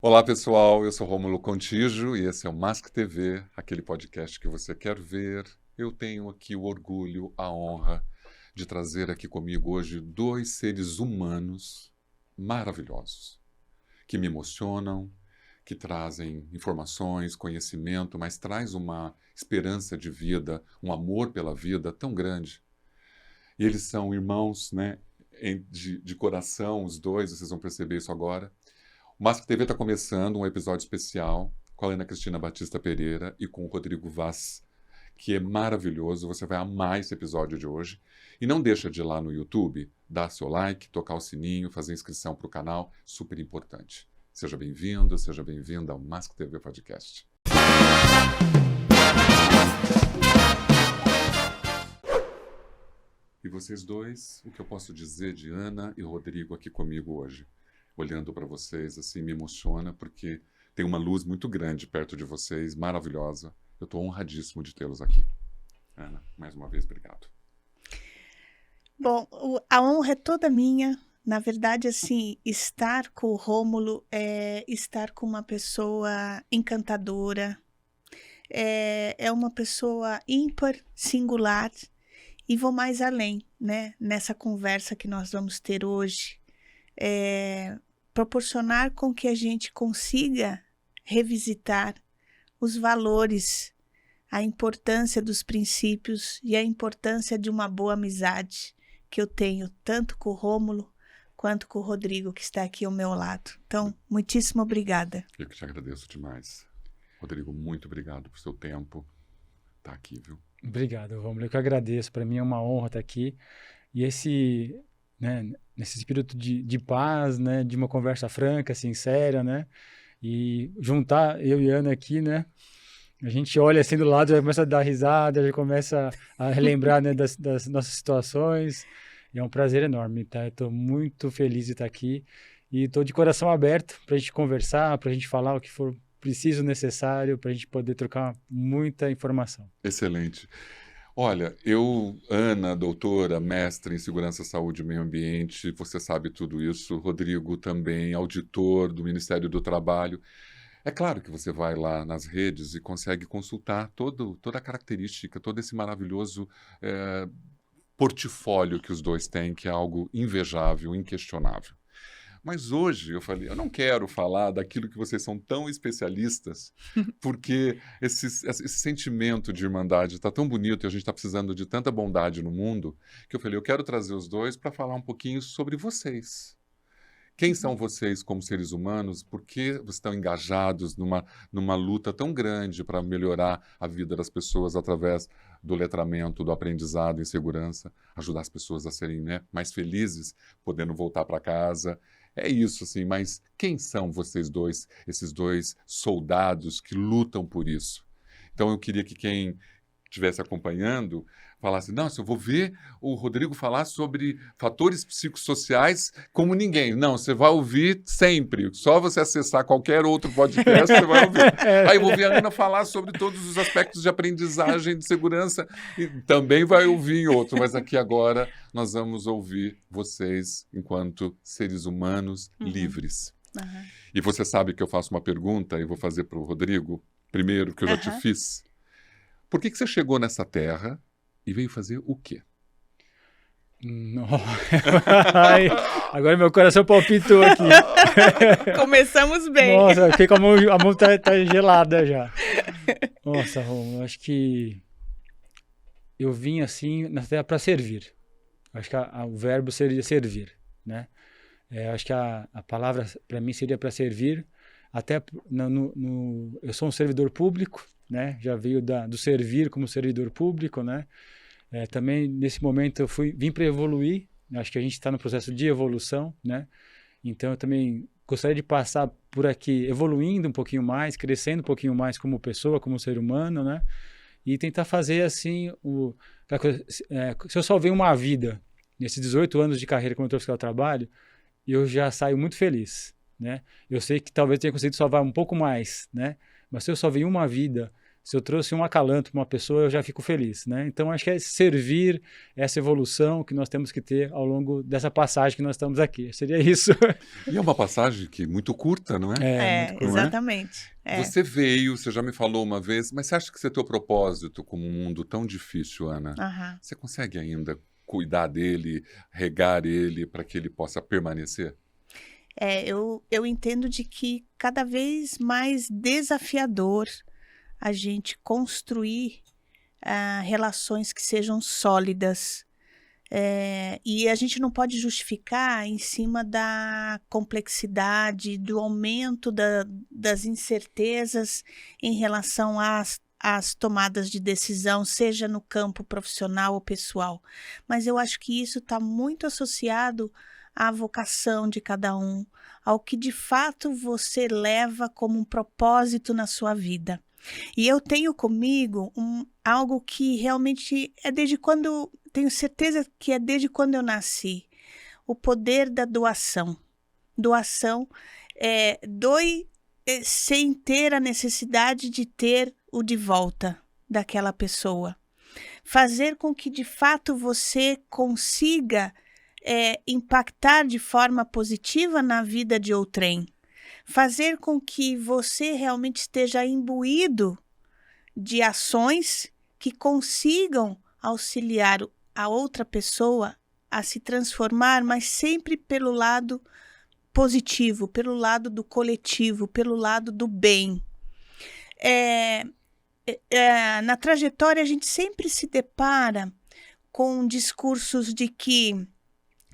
Olá pessoal, eu sou Rômulo Contígio e esse é o Mask TV, aquele podcast que você quer ver. Eu tenho aqui o orgulho, a honra de trazer aqui comigo hoje dois seres humanos maravilhosos, que me emocionam, que trazem informações, conhecimento, mas traz uma esperança de vida, um amor pela vida tão grande. E eles são irmãos, né, de coração, os dois, vocês vão perceber isso agora. O Mask TV está começando um episódio especial com a Ana Cristina Batista Pereira e com o Rodrigo Vaz, que é maravilhoso. Você vai amar esse episódio de hoje. E não deixa de ir lá no YouTube, dar seu like, tocar o sininho, fazer inscrição para o canal, super importante. Seja bem-vindo, seja bem-vinda ao Mask TV Podcast. E vocês dois, o que eu posso dizer de Ana e Rodrigo aqui comigo hoje? Olhando para vocês, assim, me emociona, porque tem uma luz muito grande perto de vocês, maravilhosa. Eu estou honradíssimo de tê-los aqui. Ana, mais uma vez, obrigado. Bom, a honra é toda minha. Na verdade, assim, estar com o Rômulo é estar com uma pessoa encantadora, é uma pessoa ímpar, singular, e vou mais além, né? Nessa conversa que nós vamos ter hoje, proporcionar com que a gente consiga revisitar os valores, a importância dos princípios e a importância de uma boa amizade que eu tenho tanto com o Rômulo quanto com o Rodrigo, que está aqui ao meu lado. Então, muitíssimo obrigada. Eu que te agradeço demais. Rodrigo, muito obrigado por seu tempo. Tá aqui, viu? Obrigado, Rômulo. Eu que agradeço. Para mim é uma honra estar aqui. E nesse espírito de paz, né, de uma conversa franca, sincera, né, e juntar eu e Ana aqui, né, a gente olha assim do lado, já começa a dar risada, já começa a relembrar, né, das nossas situações. E é um prazer enorme, tá? Eu estou muito feliz de estar aqui e estou de coração aberto para a gente conversar, para a gente falar o que for preciso, necessário, para a gente poder trocar muita informação. Excelente. Olha, Ana, doutora, mestre em Segurança, Saúde e Meio Ambiente, você sabe tudo isso. Rodrigo também, auditor do Ministério do Trabalho. É claro que você vai lá nas redes e consegue consultar toda a característica, todo esse maravilhoso portfólio que os dois têm, que é algo invejável, inquestionável. Mas hoje eu falei, eu não quero falar daquilo que vocês são tão especialistas, porque esse sentimento de irmandade está tão bonito e a gente está precisando de tanta bondade no mundo, que eu falei, eu quero trazer os dois para falar um pouquinho sobre vocês. Quem são vocês como seres humanos? Por que vocês estão engajados numa luta tão grande para melhorar a vida das pessoas através do letramento, do aprendizado em segurança, ajudar as pessoas a serem, né, mais felizes, podendo voltar para casa? É isso, assim, mas quem são vocês dois, esses dois soldados que lutam por isso? Então eu queria que quem estivesse acompanhando falasse, nossa, eu vou ver o Rodrigo falar sobre fatores psicossociais como ninguém. Não, você vai ouvir sempre. Só você acessar qualquer outro podcast, você vai ouvir. Aí eu vou ver a Ana falar sobre todos os aspectos de aprendizagem, de segurança, e também vai ouvir em outro. Mas aqui agora nós vamos ouvir vocês enquanto seres humanos livres. E você sabe que eu faço uma pergunta e vou fazer para o Rodrigo, primeiro, que eu já te fiz. Por que você chegou nessa terra e veio fazer o quê? Ai, agora meu coração palpitou aqui. Começamos bem. Nossa, fiquei com a mão tá gelada já. Nossa, Romulo, acho que eu vim assim na terra para servir. Acho que o verbo seria servir, né? Acho que a palavra para mim seria para servir. Até eu sou um servidor público, né? Já veio do servir como servidor público, né? Também nesse momento eu vim para evoluir. Acho que a gente está no processo de evolução, né? Então eu também gostaria de passar por aqui evoluindo um pouquinho mais, crescendo um pouquinho mais como pessoa, como ser humano, né? E tentar fazer assim se eu salvei uma vida nesses 18 anos de carreira como motor fiscal do trabalho, eu já saio muito feliz, né? Eu sei que talvez tenha conseguido salvar um pouco mais, né? Mas se eu salvei uma vida, Se eu trouxe um acalanto para uma pessoa, eu já fico feliz, né? Então, acho que é servir essa evolução que nós temos que ter ao longo dessa passagem que nós estamos aqui. Seria isso. E é uma passagem que é muito curta, não é? É, muito curto. Não é? Exatamente. É. Você veio, você já me falou uma vez, mas você acha que esse teu propósito como um mundo tão difícil, Ana, Aham. você consegue ainda cuidar dele, regar ele para que ele possa permanecer? Eu entendo de que cada vez mais desafiador a gente construir relações que sejam sólidas. E a gente não pode justificar em cima da complexidade, do aumento das incertezas em relação às tomadas de decisão, seja no campo profissional ou pessoal. Mas eu acho que isso está muito associado à vocação de cada um, ao que de fato você leva como um propósito na sua vida. E eu tenho comigo algo que realmente é desde quando, tenho certeza que é desde quando eu nasci, o poder da doação. Doação doe sem ter a necessidade de ter o de volta daquela pessoa. Fazer com que de fato você consiga impactar de forma positiva na vida de outrem. Fazer com que você realmente esteja imbuído de ações que consigam auxiliar a outra pessoa a se transformar, mas sempre pelo lado positivo, pelo lado do coletivo, pelo lado do bem. Na trajetória, a gente sempre se depara com discursos de que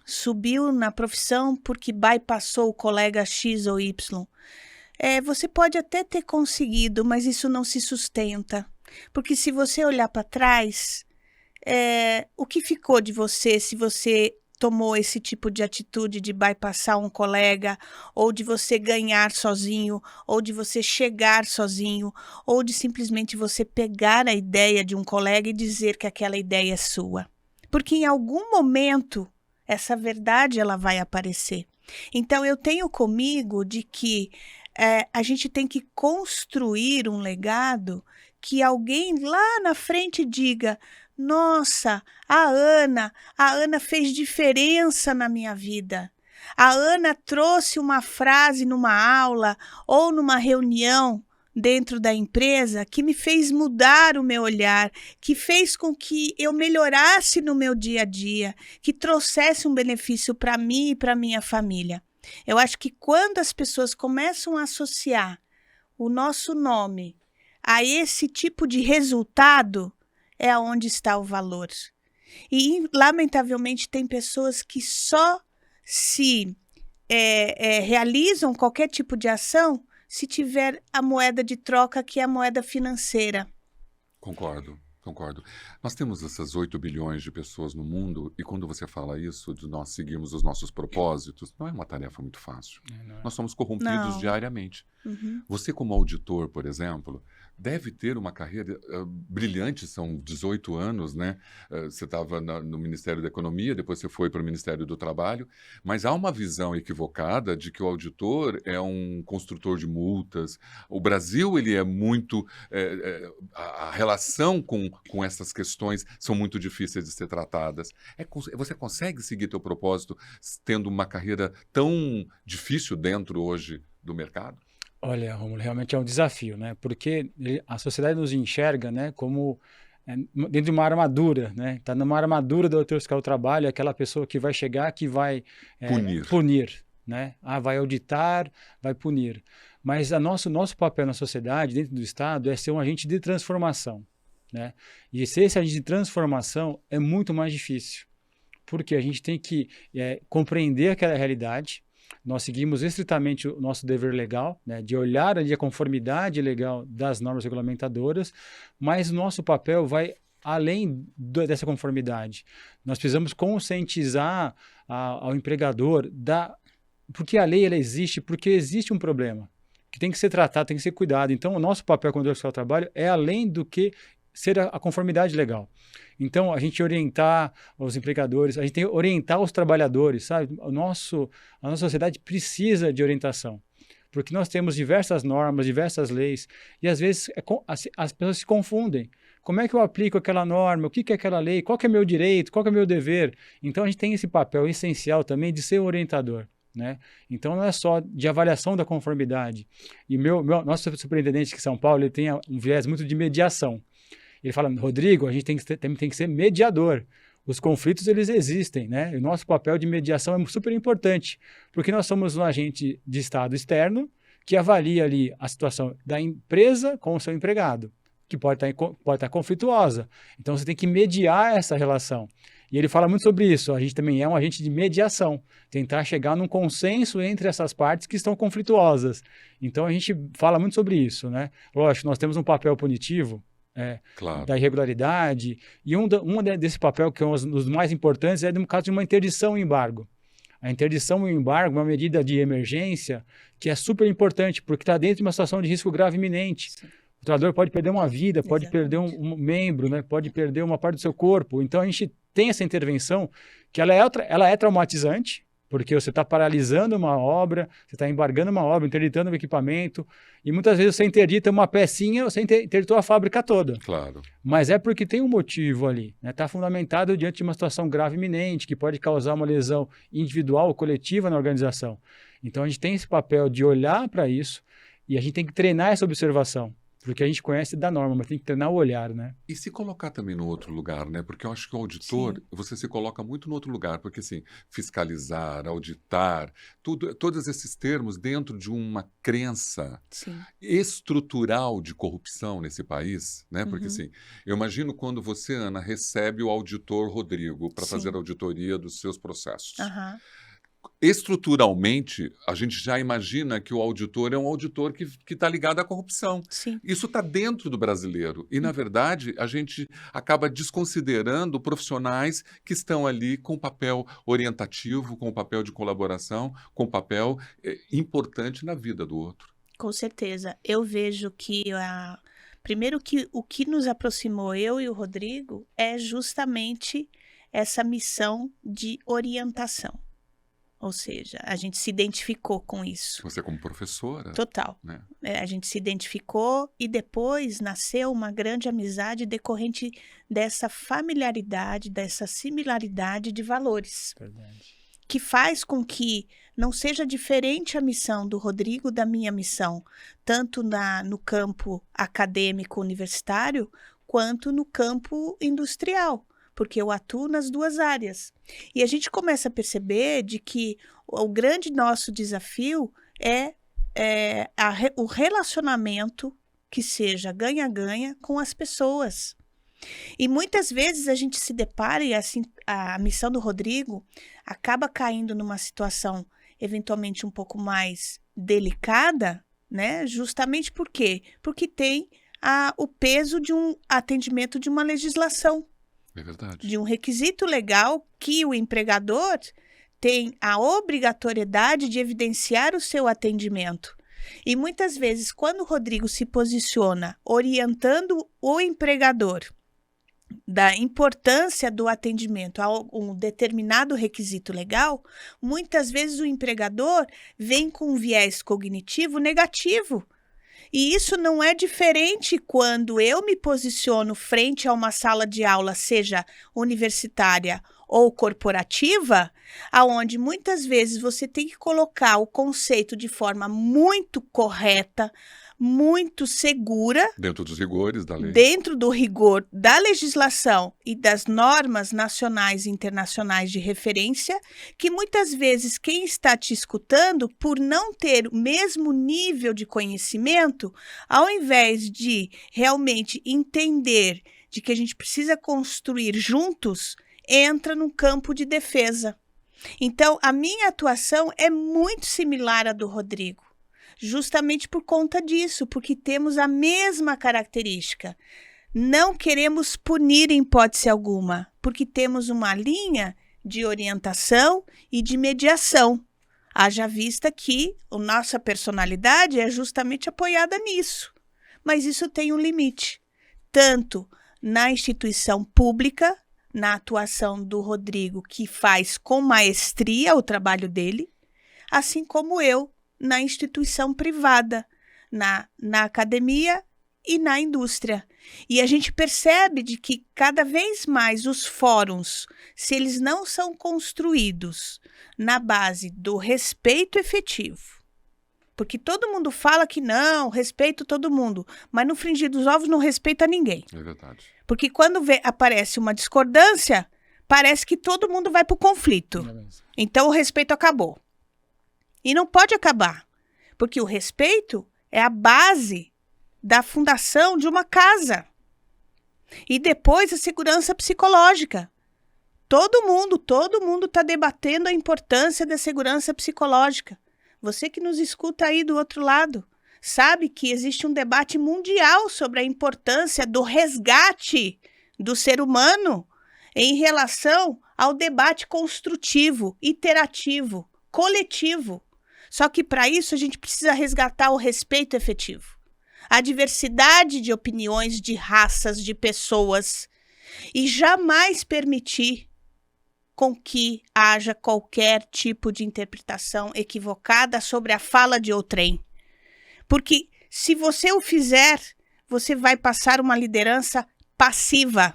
subiu na profissão porque bypassou o colega X ou Y. Você pode até ter conseguido, mas isso não se sustenta. Porque se você olhar para trás, o que ficou de você se você tomou esse tipo de atitude de bypassar um colega, ou de você ganhar sozinho, ou de você chegar sozinho, ou de simplesmente você pegar a ideia de um colega e dizer que aquela ideia é sua? Porque em algum momento essa verdade ela vai aparecer. Então eu tenho comigo de que a gente tem que construir um legado que alguém lá na frente diga: nossa, a Ana fez diferença na minha vida. A Ana trouxe uma frase numa aula ou numa reunião dentro da empresa que me fez mudar o meu olhar, que fez com que eu melhorasse no meu dia a dia, que trouxesse um benefício para mim e para minha família. Eu acho que quando as pessoas começam a associar o nosso nome a esse tipo de resultado, é onde está o valor. E, lamentavelmente, tem pessoas que só se realizam qualquer tipo de ação se tiver a moeda de troca, que é a moeda financeira. Concordo. Nós temos essas 8 bilhões de pessoas no mundo e quando você fala isso, de nós seguirmos os nossos propósitos, não é uma tarefa muito fácil. Nós somos corrompidos diariamente. Uhum. Você como auditor, por exemplo, deve ter uma carreira brilhante, são 18 anos, né? Você estava no Ministério da Economia, depois você foi para o Ministério do Trabalho, mas há uma visão equivocada de que o auditor é um construtor de multas. O Brasil, ele é muito... a relação com essas questões são muito difíceis de ser tratadas. Você consegue seguir teu propósito tendo uma carreira tão difícil dentro hoje do mercado? Olha, Rômulo, realmente é um desafio, né? Porque a sociedade nos enxerga, né, como dentro de uma armadura, né? Está numa armadura do autor fiscal do trabalho, aquela pessoa que vai chegar, que vai punir, né? Vai auditar, vai punir. Mas nosso papel na sociedade, dentro do Estado, é ser um agente de transformação, né? E ser esse agente de transformação é muito mais difícil, porque a gente tem que compreender aquela realidade. Nós seguimos estritamente o nosso dever legal, né, de olhar a conformidade legal das normas regulamentadoras, mas o nosso papel vai além dessa conformidade. Nós precisamos conscientizar ao empregador porque a lei ela existe, porque existe um problema que tem que ser tratado, tem que ser cuidado. Então, o nosso papel como autor fiscal do trabalho é além do que ser a conformidade legal. Então, a gente orientar os empregadores, a gente tem que orientar os trabalhadores, sabe? A nossa sociedade precisa de orientação. porque nós temos diversas normas, diversas leis, e às vezes as pessoas se confundem. Como é que eu aplico aquela norma? O que é aquela lei? Qual que é meu direito? Qual que é meu dever? Então, a gente tem esse papel essencial também de ser orientador, né? Então, não é só de avaliação da conformidade. E nosso superintendente aqui em São Paulo, ele tem um viés muito de mediação. Ele fala, Rodrigo, a gente tem que ser mediador. Os conflitos, eles existem, né? E o nosso papel de mediação é super importante, porque nós somos um agente de Estado externo que avalia ali a situação da empresa com o seu empregado, que pode estar conflituosa. Então, você tem que mediar essa relação. E ele fala muito sobre isso. A gente também é um agente de mediação, tentar chegar num consenso entre essas partes que estão conflituosas. Então, a gente fala muito sobre isso, né? Lógico, nós temos um papel punitivo, Claro. da irregularidade, e desse papel, que é um dos mais importantes, é no caso de uma interdição e embargo. A interdição e o embargo é uma medida de emergência que é super importante, porque está dentro de uma situação de risco grave iminente. Sim. O trabalhador pode perder uma vida, pode perder um membro, né? Pode perder uma parte do seu corpo. Então, a gente tem essa intervenção que ela é traumatizante, porque você está paralisando uma obra, você está embargando uma obra, interditando um equipamento, e muitas vezes você interdita uma pecinha, você interditou a fábrica toda. Claro. Mas é porque tem um motivo ali, né? Está fundamentado diante de uma situação grave iminente, que pode causar uma lesão individual ou coletiva na organização. Então, a gente tem esse papel de olhar para isso, e a gente tem que treinar essa observação. Porque a gente conhece da norma, mas tem que treinar o olhar, né? E se colocar também no outro lugar, né? Porque eu acho que o auditor, você se coloca muito no outro lugar, porque assim, fiscalizar, auditar, todos esses termos dentro de uma crença estrutural de corrupção nesse país, né? Porque assim, eu imagino quando você, Ana, recebe o auditor Rodrigo para fazer a auditoria dos seus processos. Estruturalmente, a gente já imagina que o auditor é um auditor que está ligado à corrupção. Sim. Isso está dentro do brasileiro. E, na verdade, a gente acaba desconsiderando profissionais que estão ali com papel orientativo, com papel de colaboração, com papel importante na vida do outro. Com certeza. Eu vejo que primeiro que o que nos aproximou, eu e o Rodrigo, é justamente essa missão de orientação. Ou seja, a gente se identificou com isso. Você como professora. Total. Né? A gente se identificou e depois nasceu uma grande amizade decorrente dessa familiaridade, dessa similaridade de valores. Verdade. Que faz com que não seja diferente a missão do Rodrigo da minha missão, tanto no campo acadêmico universitário, quanto no campo industrial. Porque eu atuo nas duas áreas. E a gente começa a perceber de que o grande nosso desafio é o relacionamento que seja ganha-ganha com as pessoas. E muitas vezes a gente se depara, e assim a missão do Rodrigo acaba caindo numa situação eventualmente um pouco mais delicada, né? Justamente por quê? Porque tem o peso de um atendimento de uma legislação. É verdade. De um requisito legal que o empregador tem a obrigatoriedade de evidenciar o seu atendimento. E muitas vezes, quando o Rodrigo se posiciona orientando o empregador da importância do atendimento a um determinado requisito legal, muitas vezes o empregador vem com um viés cognitivo negativo. E isso não é diferente quando eu me posiciono frente a uma sala de aula, seja universitária ou corporativa, aonde muitas vezes você tem que colocar o conceito de forma muito correta, muito segura. Dentro dos rigores da lei. Dentro do rigor da legislação e das normas nacionais e internacionais de referência, que muitas vezes quem está te escutando, por não ter o mesmo nível de conhecimento, ao invés de realmente entender de que a gente precisa construir juntos, entra num campo de defesa. Então, a minha atuação é muito similar à do Rodrigo. Justamente por conta disso, porque temos a mesma característica. Não queremos punir em hipótese alguma, porque temos uma linha de orientação e de mediação. Haja vista que a nossa personalidade é justamente apoiada nisso. Mas isso tem um limite, tanto na instituição pública, na atuação do Rodrigo, que faz com maestria o trabalho dele, assim como eu, na instituição privada, na academia e na indústria. E a gente percebe de que cada vez mais os fóruns, se eles não são construídos na base do respeito efetivo, porque todo mundo fala que não, respeito todo mundo, mas no frigir dos ovos não respeita ninguém. É verdade. Porque quando aparece uma discordância, parece que todo mundo vai para o conflito. Então o respeito acabou. E não pode acabar, porque o respeito é a base da fundação de uma casa. E depois a segurança psicológica. Todo mundo está debatendo a importância da segurança psicológica. Você que nos escuta aí do outro lado, sabe que existe um debate mundial sobre a importância do resgate do ser humano em relação ao debate construtivo, iterativo, coletivo. Só que para isso a gente precisa resgatar o respeito efetivo. A diversidade de opiniões, de raças, de pessoas. E jamais permitir com que haja qualquer tipo de interpretação equivocada sobre a fala de outrem. Porque se você o fizer, você vai passar uma liderança passiva.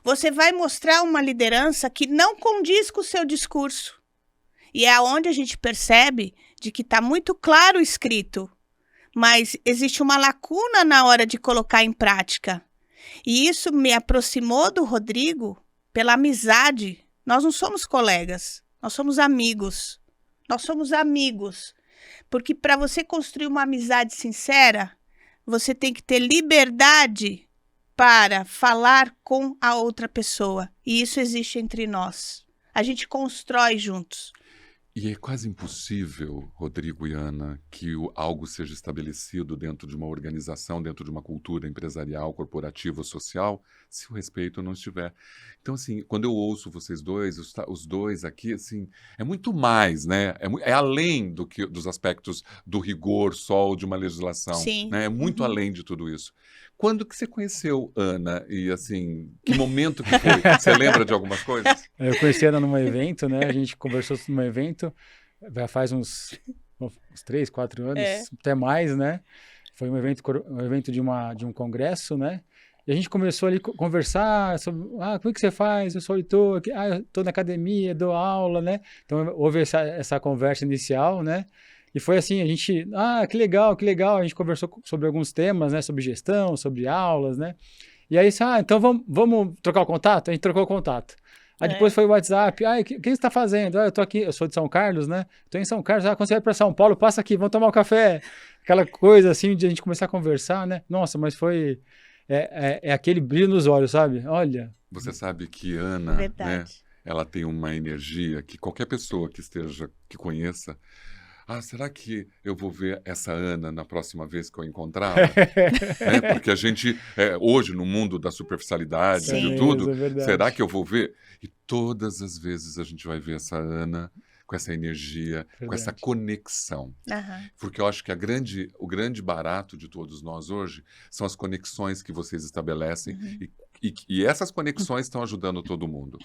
Você vai mostrar uma liderança que não condiz com o seu discurso. E é onde a gente percebe de que está muito claro escrito, mas existe uma lacuna na hora de colocar em prática. E isso me aproximou do Rodrigo pela amizade. Nós não somos colegas, nós somos amigos. Nós somos amigos. Porque para você construir uma amizade sincera, você tem que ter liberdade para falar com a outra pessoa. E isso existe entre nós. A gente constrói juntos. E é quase impossível, Rodrigo e Ana, que algo seja estabelecido dentro de uma organização, dentro de uma cultura empresarial, corporativa, social, se o respeito não estiver. Então, assim, quando eu ouço vocês dois, os dois aqui, assim, é muito mais, né? É além dos aspectos do rigor só de uma legislação. Sim. Né? É muito além de tudo isso. Quando que você conheceu Ana? E, assim, que momento que foi? Você lembra de algumas coisas? Eu conheci a Ana num evento, né? A gente conversou num evento, já faz uns 3, 4 anos, até mais, né? Foi um evento de um congresso, né? E a gente começou ali a conversar sobre, como é que você faz? Eu sou Heitor, eu estou na academia, dou aula, né? Então houve essa conversa inicial, né? E foi assim, a gente, que legal, a gente conversou sobre alguns temas, né, sobre gestão, sobre aulas, né, e aí, então vamos trocar o contato? A gente trocou o contato. Aí depois foi o WhatsApp, o que você está fazendo? Eu tô aqui, eu sou de São Carlos, né, tô em São Carlos, quando você vai para São Paulo, passa aqui, vamos tomar um café, aquela coisa assim, de a gente começar a conversar, né, nossa, mas foi, aquele brilho nos olhos, sabe, olha. Você sabe que Ana, né, ela tem uma energia que qualquer pessoa que conheça, será que eu vou ver essa Ana na próxima vez que eu encontrá-la? Né? Porque a gente, hoje, no mundo da superficialidade e de tudo, será que eu vou ver? E todas as vezes a gente vai ver essa Ana com essa energia, com essa conexão. Porque eu acho que o grande barato de todos nós hoje são as conexões que vocês estabelecem e essas conexões estão ajudando todo mundo.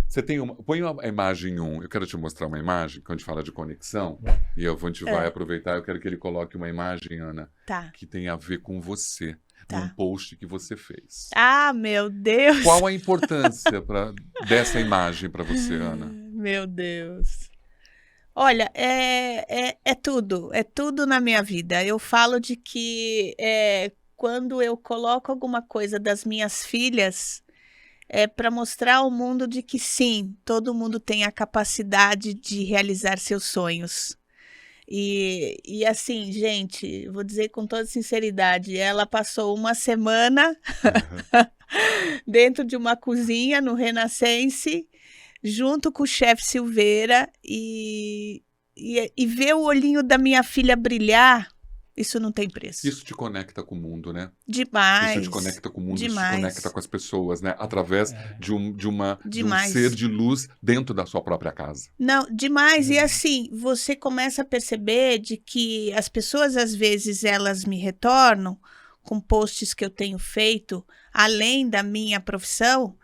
Você tem põe uma imagem 1, eu quero te mostrar uma imagem, quando a gente fala de conexão, e a gente vai aproveitar, eu quero que ele coloque uma imagem, Ana, que tem a ver com você, num post que você fez. Meu Deus! Qual a importância dessa imagem para você, Ana? Meu Deus! Olha, é tudo na minha vida. Eu falo de que quando eu coloco alguma coisa das minhas filhas, para mostrar ao mundo de que sim, todo mundo tem a capacidade de realizar seus sonhos. E assim, gente, vou dizer com toda sinceridade, ela passou uma semana dentro de uma cozinha no Renascense, junto com o chefe Silveira, e ver o olhinho da minha filha brilhar, isso não tem preço. Isso te conecta com o mundo, né? Demais. Isso te conecta com o mundo, demais. Isso te conecta com as pessoas, né? Através de um ser de luz dentro da sua própria casa. Não, demais. E assim, você começa a perceber de que as pessoas, às vezes, elas me retornam com posts que eu tenho feito, além da minha profissão,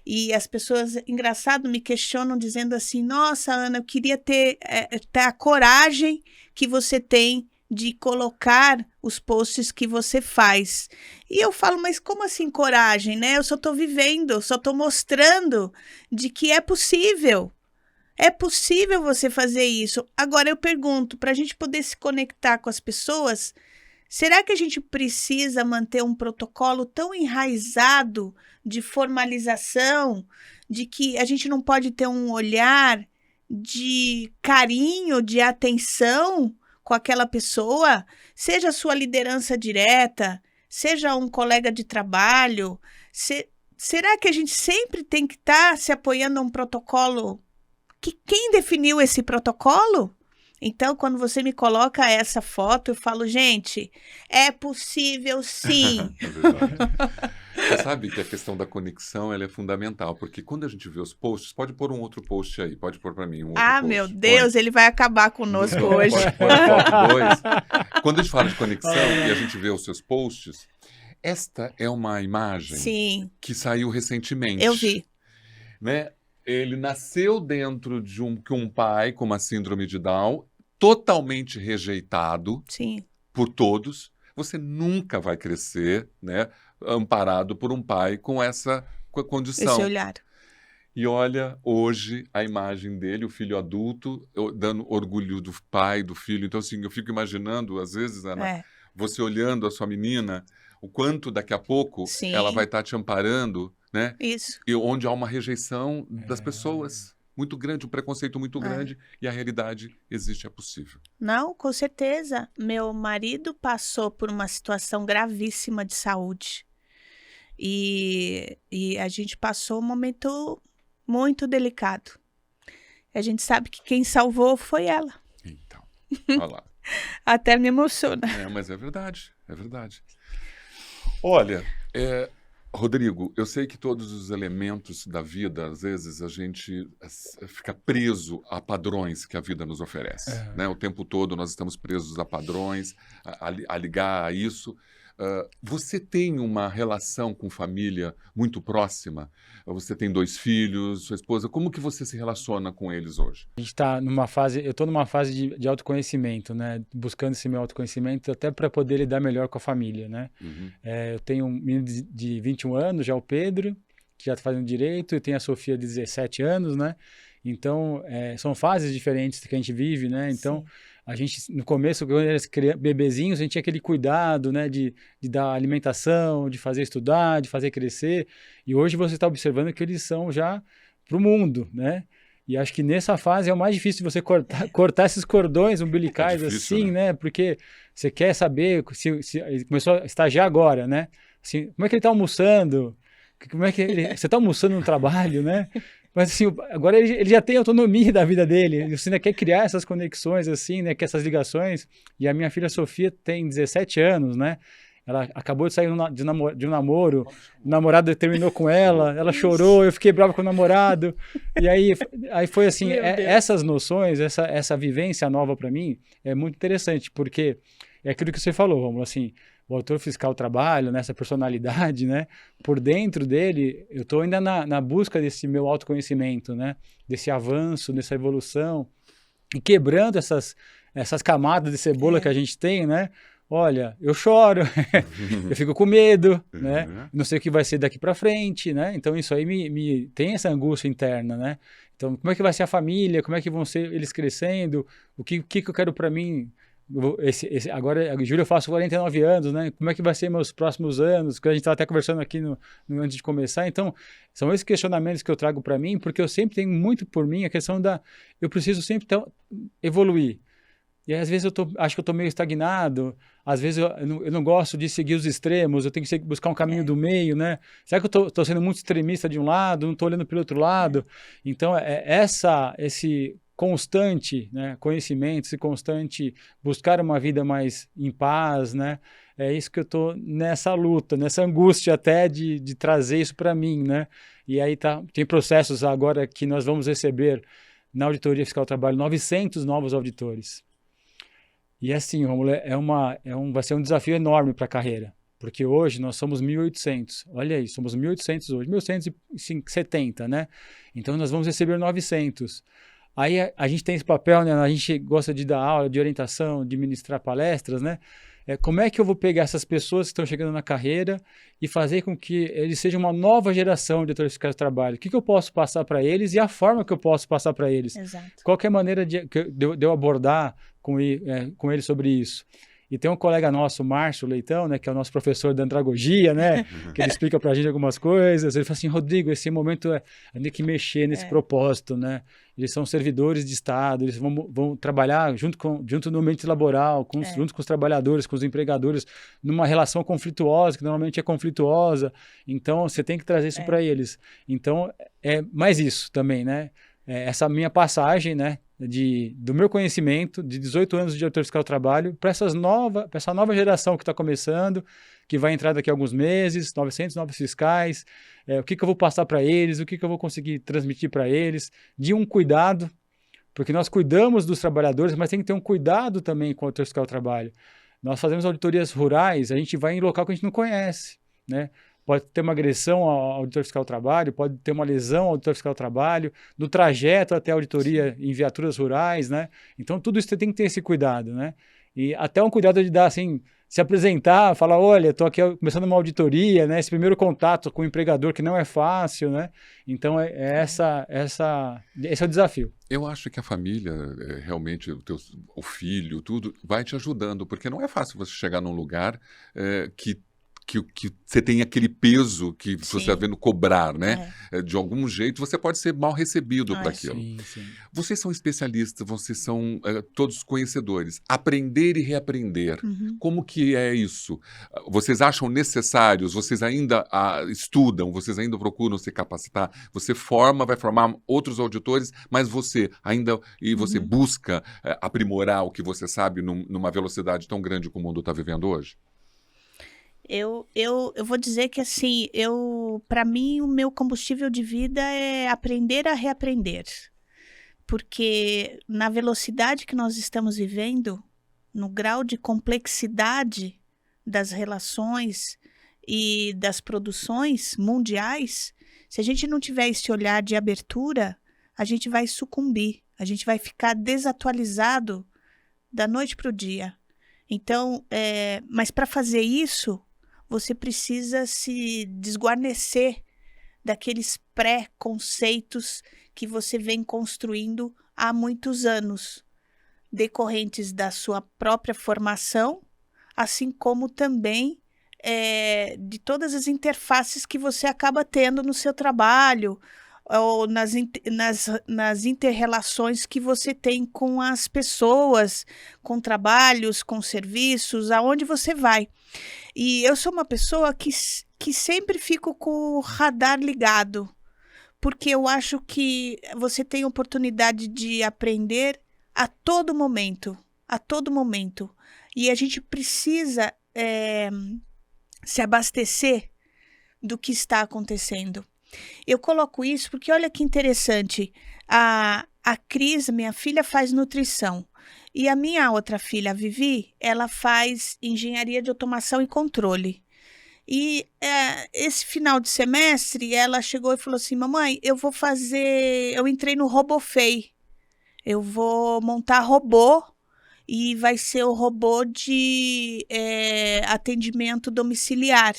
E as pessoas, engraçado, me questionam dizendo assim, nossa, Ana, eu queria ter a coragem que você tem de colocar os posts que você faz. E eu falo, mas como assim coragem, né? Eu só estou vivendo, eu só estou mostrando de que é possível. É possível você fazer isso. Agora eu pergunto, para a gente poder se conectar com as pessoas, será que a gente precisa manter um protocolo tão enraizado de formalização, de que a gente não pode ter um olhar de carinho, de atenção com aquela pessoa, seja a sua liderança direta, seja um colega de trabalho? Será que a gente sempre tem que estar se apoiando a um protocolo? Quem definiu esse protocolo? Então, quando você me coloca essa foto, eu falo, gente, é possível sim. É verdade. Você sabe que a questão da conexão ela é fundamental, porque quando a gente vê os posts, pode pôr um outro post aí, pode pôr para mim um outro Ah, post. meu Deus, Pode. ele vai acabar conosco Então, hoje. pode foto 2. Quando a gente fala de conexão e a gente vê os seus posts, esta é uma imagem Sim, que saiu recentemente. eu vi. Né? Ele nasceu dentro de um pai com uma síndrome de Down, totalmente rejeitado Sim, por todos. Você nunca vai crescer, né, amparado por um pai com essa condição. esse olhar. E olha, hoje, a imagem dele, o filho adulto, dando orgulho do pai, do filho. Então, assim, eu fico imaginando, às vezes, Ana, É, você olhando a sua menina, o quanto daqui a pouco Sim. ela vai estar te amparando, né? isso. E onde há uma rejeição das pessoas muito grande, um preconceito muito grande, e a realidade existe, é possível. Não, com certeza. Meu marido passou por uma situação gravíssima de saúde. E a gente passou um momento muito delicado. A gente sabe que quem salvou foi ela. Então, olha lá. Até me emociona. Mas é verdade, é verdade. Olha, Rodrigo, eu sei que todos os elementos da vida, às vezes, a gente fica preso a padrões que a vida nos oferece. Né? O tempo todo nós estamos presos a padrões, a ligar a isso. Você tem uma relação com família muito próxima? Você tem 2 filhos, sua esposa. Como que você se relaciona com eles hoje? A gente está numa fase, eu estou numa fase de autoconhecimento, né? Buscando esse meu autoconhecimento até para poder lidar melhor com a família, né? Uhum. Eu tenho um menino de 21 anos, já o Pedro, que já está fazendo direito, e tenho a Sofia de 17 anos, né? Então, são fases diferentes que a gente vive, né? Então, Sim. a gente, no começo, quando era bebezinhos, a gente tinha aquele cuidado, né? De dar alimentação, de fazer estudar, de fazer crescer. E hoje você está observando que eles são já para o mundo, né? E acho que nessa fase é o mais difícil de você cortar esses cordões umbilicais, difícil, assim, né? Porque você quer saber se ele começou a estagiar agora, né? Assim, como é que ele está almoçando? Como é que você está almoçando no trabalho, né? Mas assim, agora ele já tem autonomia da vida dele, você ainda quer criar essas conexões assim, né, que essas ligações. E a minha filha Sofia tem 17 anos, né? Ela acabou de sair de um namoro, o namorado terminou com ela chorou, eu fiquei bravo com o namorado. E aí foi assim, essas noções, essa vivência nova para mim é muito interessante, porque é aquilo que você falou, Rômulo, assim, o autor fiscal trabalho, nessa personalidade, né? Por dentro dele, eu estou ainda na busca desse meu autoconhecimento, né? Desse avanço, dessa evolução, e quebrando essas camadas de cebola que a gente tem, né? Olha, eu choro, eu fico com medo, né? Não sei o que vai ser daqui para frente, né? Então isso aí me tem essa angústia interna, né? Então como é que vai ser a família? Como é que vão ser eles crescendo? O que eu quero para mim? Agora, em julho eu faço 49 anos, né? Como é que vai ser meus próximos anos? Que a gente estava até conversando aqui antes de começar. Então, são esses questionamentos que eu trago para mim, porque eu sempre tenho muito por mim a questão eu preciso sempre evoluir. E às vezes acho que eu estou meio estagnado, às vezes eu não gosto de seguir os extremos, eu tenho que buscar um caminho do meio, né? Será que eu estou sendo muito extremista de um lado, não estou olhando pelo outro lado? Então, esse constante, né, conhecimento, esse constante buscar uma vida mais em paz, né? É isso que eu estou nessa luta, nessa angústia até de trazer isso para mim, né? E aí tem processos agora que nós vamos receber na Auditoria Fiscal do Trabalho 900 novos auditores. E assim, Rômulo, vai ser um desafio enorme para a carreira, Porque hoje nós somos 1.800. Olha aí, somos 1.800 hoje, 1.870, né? Então nós vamos receber 900. Aí a gente tem esse papel, né? A gente gosta de dar aula, de orientação, de ministrar palestras, né? Como é que eu vou pegar essas pessoas que estão chegando na carreira e fazer com que eles sejam uma nova geração de diretores fiscais de trabalho? O que eu posso passar para eles e a forma que eu posso passar para eles? Exato. Qual que é a maneira de eu abordar com eles sobre isso? E tem um colega nosso, Márcio Leitão, né, que é o nosso professor de andragogia, né, que ele explica para a gente algumas coisas. Ele fala assim, Rodrigo, esse momento tem que mexer nesse propósito, né? Eles são servidores de Estado, eles vão trabalhar junto no ambiente laboral, junto com os trabalhadores, com os empregadores, numa relação conflituosa, que normalmente é conflituosa. Então, você tem que trazer isso para eles. Então, é mais isso também, né? Essa minha passagem, né, do meu conhecimento, de 18 anos de diretor fiscal do trabalho, para essa nova geração que está começando, que vai entrar daqui a alguns meses, 900 novos fiscais, o que eu vou passar para eles, o que eu vou conseguir transmitir para eles, de um cuidado, porque nós cuidamos dos trabalhadores, mas tem que ter um cuidado também com o diretor fiscal do trabalho. Nós fazemos auditorias rurais, a gente vai em local que a gente não conhece, né? Pode ter uma agressão ao auditor fiscal do trabalho, pode ter uma lesão ao auditor fiscal do trabalho, no trajeto até a auditoria em viaturas rurais, né? Então, tudo isso tem que ter esse cuidado, né? E até um cuidado de dar, assim, se apresentar, falar, olha, estou aqui começando uma auditoria, né? Esse primeiro contato com o empregador que não é fácil, né? Então, esse é o desafio. Eu acho que a família, realmente, o filho, tudo, vai te ajudando, porque não é fácil você chegar num lugar que você tem aquele peso que você está vendo cobrar, né? De algum jeito, você pode ser mal recebido para aquilo. Sim. Vocês são especialistas, vocês são todos conhecedores. Aprender e reaprender. Como que é isso? Vocês acham necessários? Vocês ainda estudam? Vocês ainda procuram se capacitar? Você vai formar outros auditores, mas você busca aprimorar o que você sabe numa velocidade tão grande como o mundo está vivendo hoje? Eu vou dizer que, assim, para mim, o meu combustível de vida é aprender a reaprender. Porque na velocidade que nós estamos vivendo, no grau de complexidade das relações e das produções mundiais, se a gente não tiver esse olhar de abertura, a gente vai sucumbir, a gente vai ficar desatualizado da noite para o dia. Então, mas para fazer isso, você precisa se desguarnecer daqueles pré-conceitos que você vem construindo há muitos anos, decorrentes da sua própria formação, assim como também de todas as interfaces que você acaba tendo no seu trabalho, ou nas inter-relações que você tem com as pessoas, com trabalhos, com serviços, aonde você vai. E eu sou uma pessoa que sempre fico com o radar ligado, porque eu acho que você tem oportunidade de aprender a todo momento, E a gente precisa se abastecer do que está acontecendo. Eu coloco isso porque olha que interessante, a Cris, minha filha, faz nutrição. E a minha outra filha, a Vivi, ela faz engenharia de automação e controle. E esse final de semestre, ela chegou e falou assim, mamãe, eu entrei no RoboFei. Eu vou montar robô e vai ser o robô de atendimento domiciliar.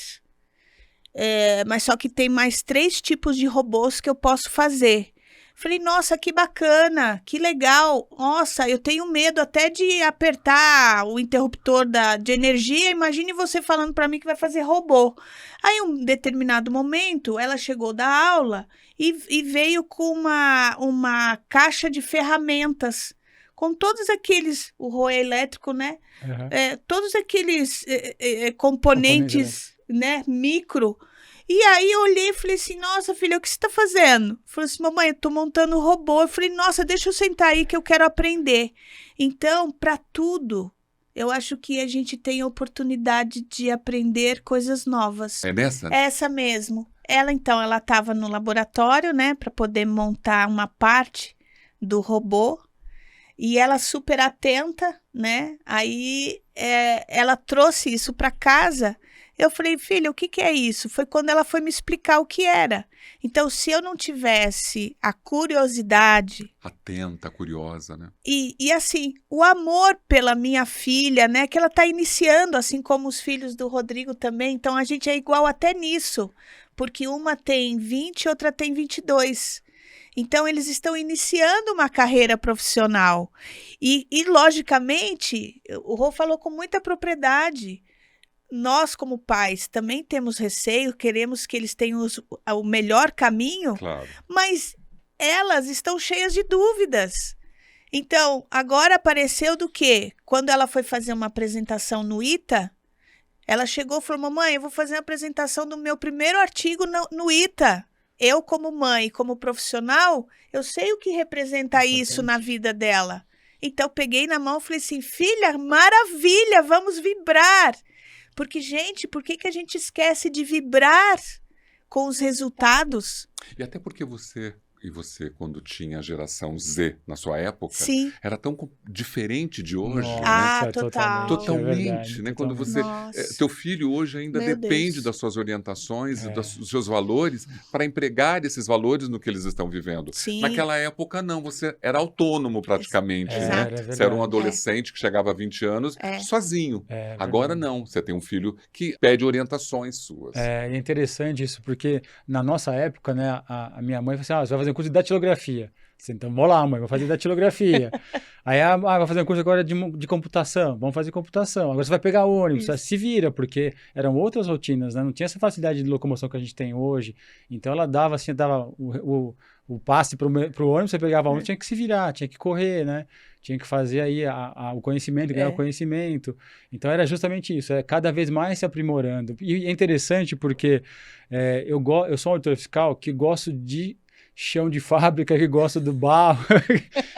Mas só que tem mais 3 tipos de robôs que eu posso fazer. Falei, nossa, que bacana, que legal. Nossa, eu tenho medo até de apertar o interruptor de energia. Imagine você falando para mim que vai fazer robô. Aí, em um determinado momento, ela chegou da aula e veio com uma caixa de ferramentas, com todos aqueles, o roer elétrico, né? Todos aqueles componentes, né, micro. E aí eu olhei e falei assim, nossa, filha, o que você está fazendo? Falei assim, mamãe, eu estou montando um robô. Eu falei, nossa, deixa eu sentar aí que eu quero aprender. Então, para tudo, eu acho que a gente tem a oportunidade de aprender coisas novas. É nessa? Essa mesmo. Ela estava no laboratório, né, para poder montar uma parte do robô. E ela super atenta, né? Aí ela trouxe isso para casa. Eu falei, filha, o que que é isso? Foi quando ela foi me explicar o que era. Então, se eu não tivesse a curiosidade Atenta, curiosa, né? e assim, o amor pela minha filha, né, que ela está iniciando, assim como os filhos do Rodrigo também, então a gente é igual até nisso, porque uma tem 20, outra tem 22. Então, eles estão iniciando uma carreira profissional. E logicamente, o Rô falou com muita propriedade. Nós, como pais, também temos receio, queremos que eles tenham o melhor caminho, Claro. mas elas estão cheias de dúvidas. Então, agora apareceu do quê? Quando ela foi fazer uma apresentação no ITA, ela chegou e falou, mamãe, eu vou fazer a apresentação do meu primeiro artigo no ITA. Eu, como mãe, como profissional, eu sei o que representa isso na vida dela. Então, peguei na mão e falei assim, filha, maravilha, vamos vibrar. Porque, gente, por que a gente esquece de vibrar com os resultados? E até porque você, quando tinha a geração Z na sua época, Sim. era tão diferente de hoje, né? Ah, total. Totalmente, é verdade, né? Quando totalmente. você, Nossa. teu filho hoje ainda Meu depende Deus. das suas orientações, É. dos seus valores, para empregar esses valores no que eles estão vivendo. Sim. Naquela época, não, você era autônomo praticamente, É, né? Exato. era Você era um verdade. adolescente que chegava a 20 anos É. sozinho. É Agora verdade. não, você tem um filho que pede orientações suas. É interessante isso, porque na nossa época, né, a minha mãe falou assim, você vai fazer um curso de datilografia. Assim, então, vamos lá, mãe, vou fazer datilografia. Aí, vai fazer um curso agora de computação, vamos fazer computação. Agora você vai pegar ônibus, Isso. se vira, porque eram outras rotinas, né? Não tinha essa facilidade de locomoção que a gente tem hoje. Então, ela dava assim, dava o passe para o ônibus, você pegava o ônibus, tinha que se virar, tinha que correr, né? Tinha que fazer aí o conhecimento, ganhar o conhecimento. Então, era justamente isso, cada vez mais se aprimorando. E é interessante porque eu sou um auditor fiscal que gosto de chão de fábrica, que gosta do barro,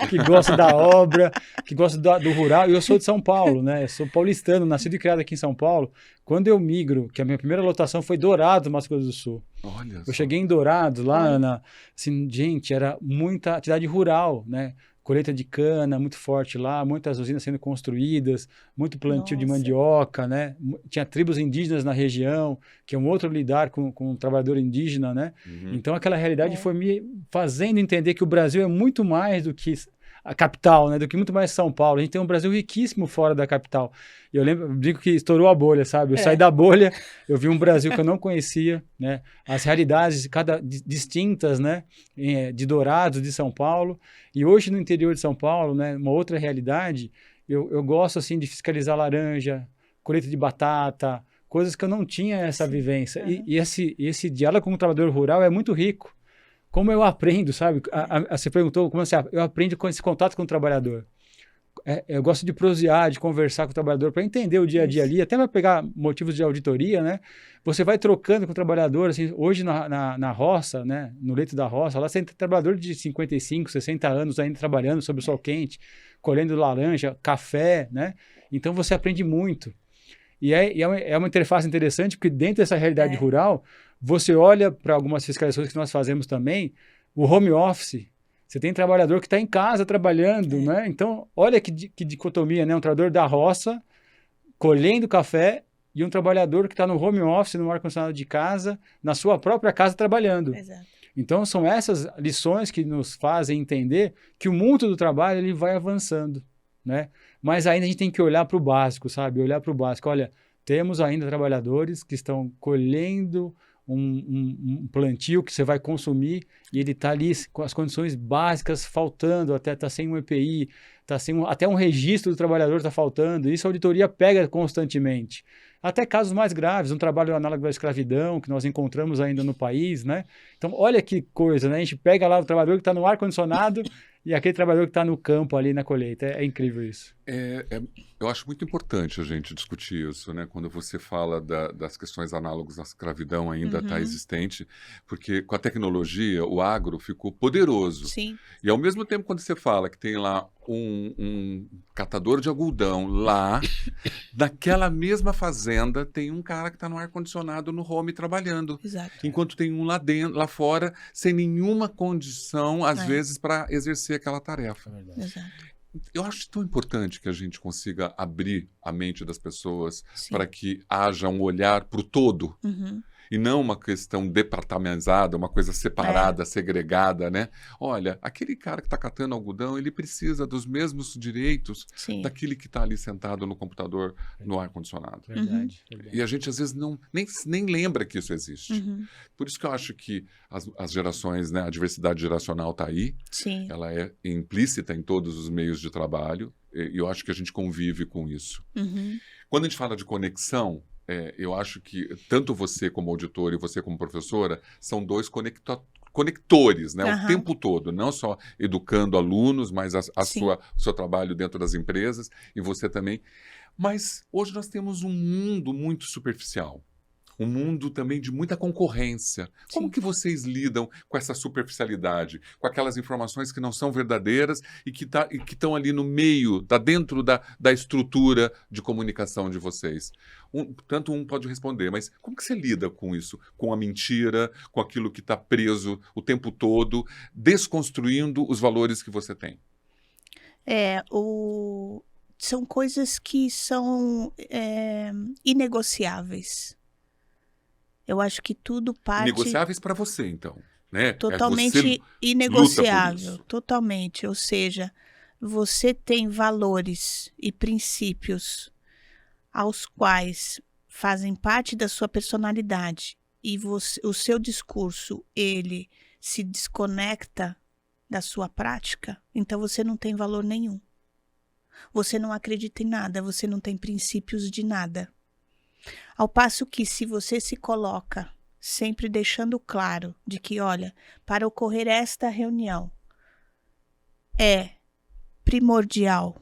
que gosta da obra, que gosta do rural. E eu sou de São Paulo, né? Eu sou paulistano, nascido e criado aqui em São Paulo. Quando eu migro, que a minha primeira lotação foi Dourados, Mato Grosso do Sul. Olha Eu só. cheguei em Dourados, lá assim, gente, era muita atividade rural, né? Colheita de cana muito forte lá, muitas usinas sendo construídas, muito plantio de Nossa. mandioca, né? Tinha tribos indígenas na região, que é um outro lidar com o trabalhador indígena, né? Uhum. Então aquela realidade foi me fazendo entender que o Brasil é muito mais do que a capital, né? Do que muito mais São Paulo. A gente tem um Brasil riquíssimo fora da capital. E eu digo que estourou a bolha, sabe? Eu saí da bolha, eu vi um Brasil que eu não conhecia, né? As realidades distintas, né? De Dourados, de São Paulo. E hoje no interior de São Paulo, né? Uma outra realidade, eu gosto assim de fiscalizar laranja, colheita de batata, coisas que eu não tinha essa vivência. E esse diálogo com o trabalhador rural é muito rico. Como eu aprendo, sabe? Você perguntou como eu aprendo com esse contato com o trabalhador. Eu gosto de prosear, de conversar com o trabalhador para entender o dia a dia ali, até para pegar motivos de auditoria, né? Você vai trocando com o trabalhador, assim, hoje na roça, né? No leito da roça, lá você tem trabalhador de 55, 60 anos ainda trabalhando sob o sol quente, colhendo laranja, café, né? Então você aprende muito. E é uma interface interessante, porque dentro dessa realidade rural, você olha para algumas fiscalizações que nós fazemos também, o home office. Você tem trabalhador que está em casa trabalhando, né? Então, olha que dicotomia, né? Um trabalhador da roça, colhendo café, e um trabalhador que está no home office, no ar-condicionado de casa, na sua própria casa trabalhando. Exato. Então, são essas lições que nos fazem entender que o mundo do trabalho ele vai avançando, né? Mas ainda a gente tem que olhar para o básico, sabe? Olhar para o básico. Olha, temos ainda trabalhadores que estão colhendo um plantio que você vai consumir e ele está ali com as condições básicas faltando, até está sem um EPI, tá sem até um registro do trabalhador está faltando. Isso a auditoria pega constantemente. Até casos mais graves, um trabalho análogo à escravidão que nós encontramos ainda no país, né? Então, olha que coisa, né? A gente pega lá o trabalhador que está no ar-condicionado e aquele trabalhador que está no campo ali na colheita. É incrível isso. Eu acho muito importante a gente discutir isso, né? Quando você fala das questões análogas à escravidão ainda está existente, porque com a tecnologia o agro ficou poderoso. Sim. E ao mesmo tempo quando você fala que tem lá um catador de algodão lá, naquela mesma fazenda tem um cara que está no ar-condicionado no home trabalhando. Exato. Enquanto tem um lá dentro, lá fora, sem nenhuma condição, às vezes, para exercer aquela tarefa. Exato. Eu acho tão importante que a gente consiga abrir a mente das pessoas Sim. para que haja um olhar para o todo. Uhum. E não uma questão departamentalizada, uma coisa separada, segregada, né? Olha, aquele cara que está catando algodão, ele precisa dos mesmos direitos Sim. daquele que está ali sentado no computador, no ar-condicionado. Verdade, E verdade. a gente, às vezes, nem lembra que isso existe. Uhum. Por isso que eu acho que as gerações, né, a diversidade geracional está aí, Sim. ela é implícita em todos os meios de trabalho, e eu acho que a gente convive com isso. Uhum. Quando a gente fala de conexão, eu acho que tanto você como auditor e você como professora são dois conectores, né, o Aham. tempo todo, não só educando alunos, mas Sim. o seu trabalho dentro das empresas e você também. Mas hoje nós temos um mundo muito superficial. Um mundo também de muita concorrência. Como Sim. que vocês lidam com essa superficialidade, com aquelas informações que não são verdadeiras e que estão ali no meio, tá dentro da estrutura de comunicação de vocês? Tanto um pode responder, mas como que você lida com isso? Com a mentira, com aquilo que está preso o tempo todo, desconstruindo os valores que você tem? São coisas que são inegociáveis. Eu acho que tudo parte Negociáveis para você, então, né? Você totalmente luta por inegociável, isso. totalmente. Ou seja, você tem valores e princípios aos quais fazem parte da sua personalidade e o seu discurso, ele se desconecta da sua prática, então você não tem valor nenhum. Você não acredita em nada, você não tem princípios de nada. Ao passo que, se você se coloca sempre deixando claro de que, olha, para ocorrer esta reunião, é primordial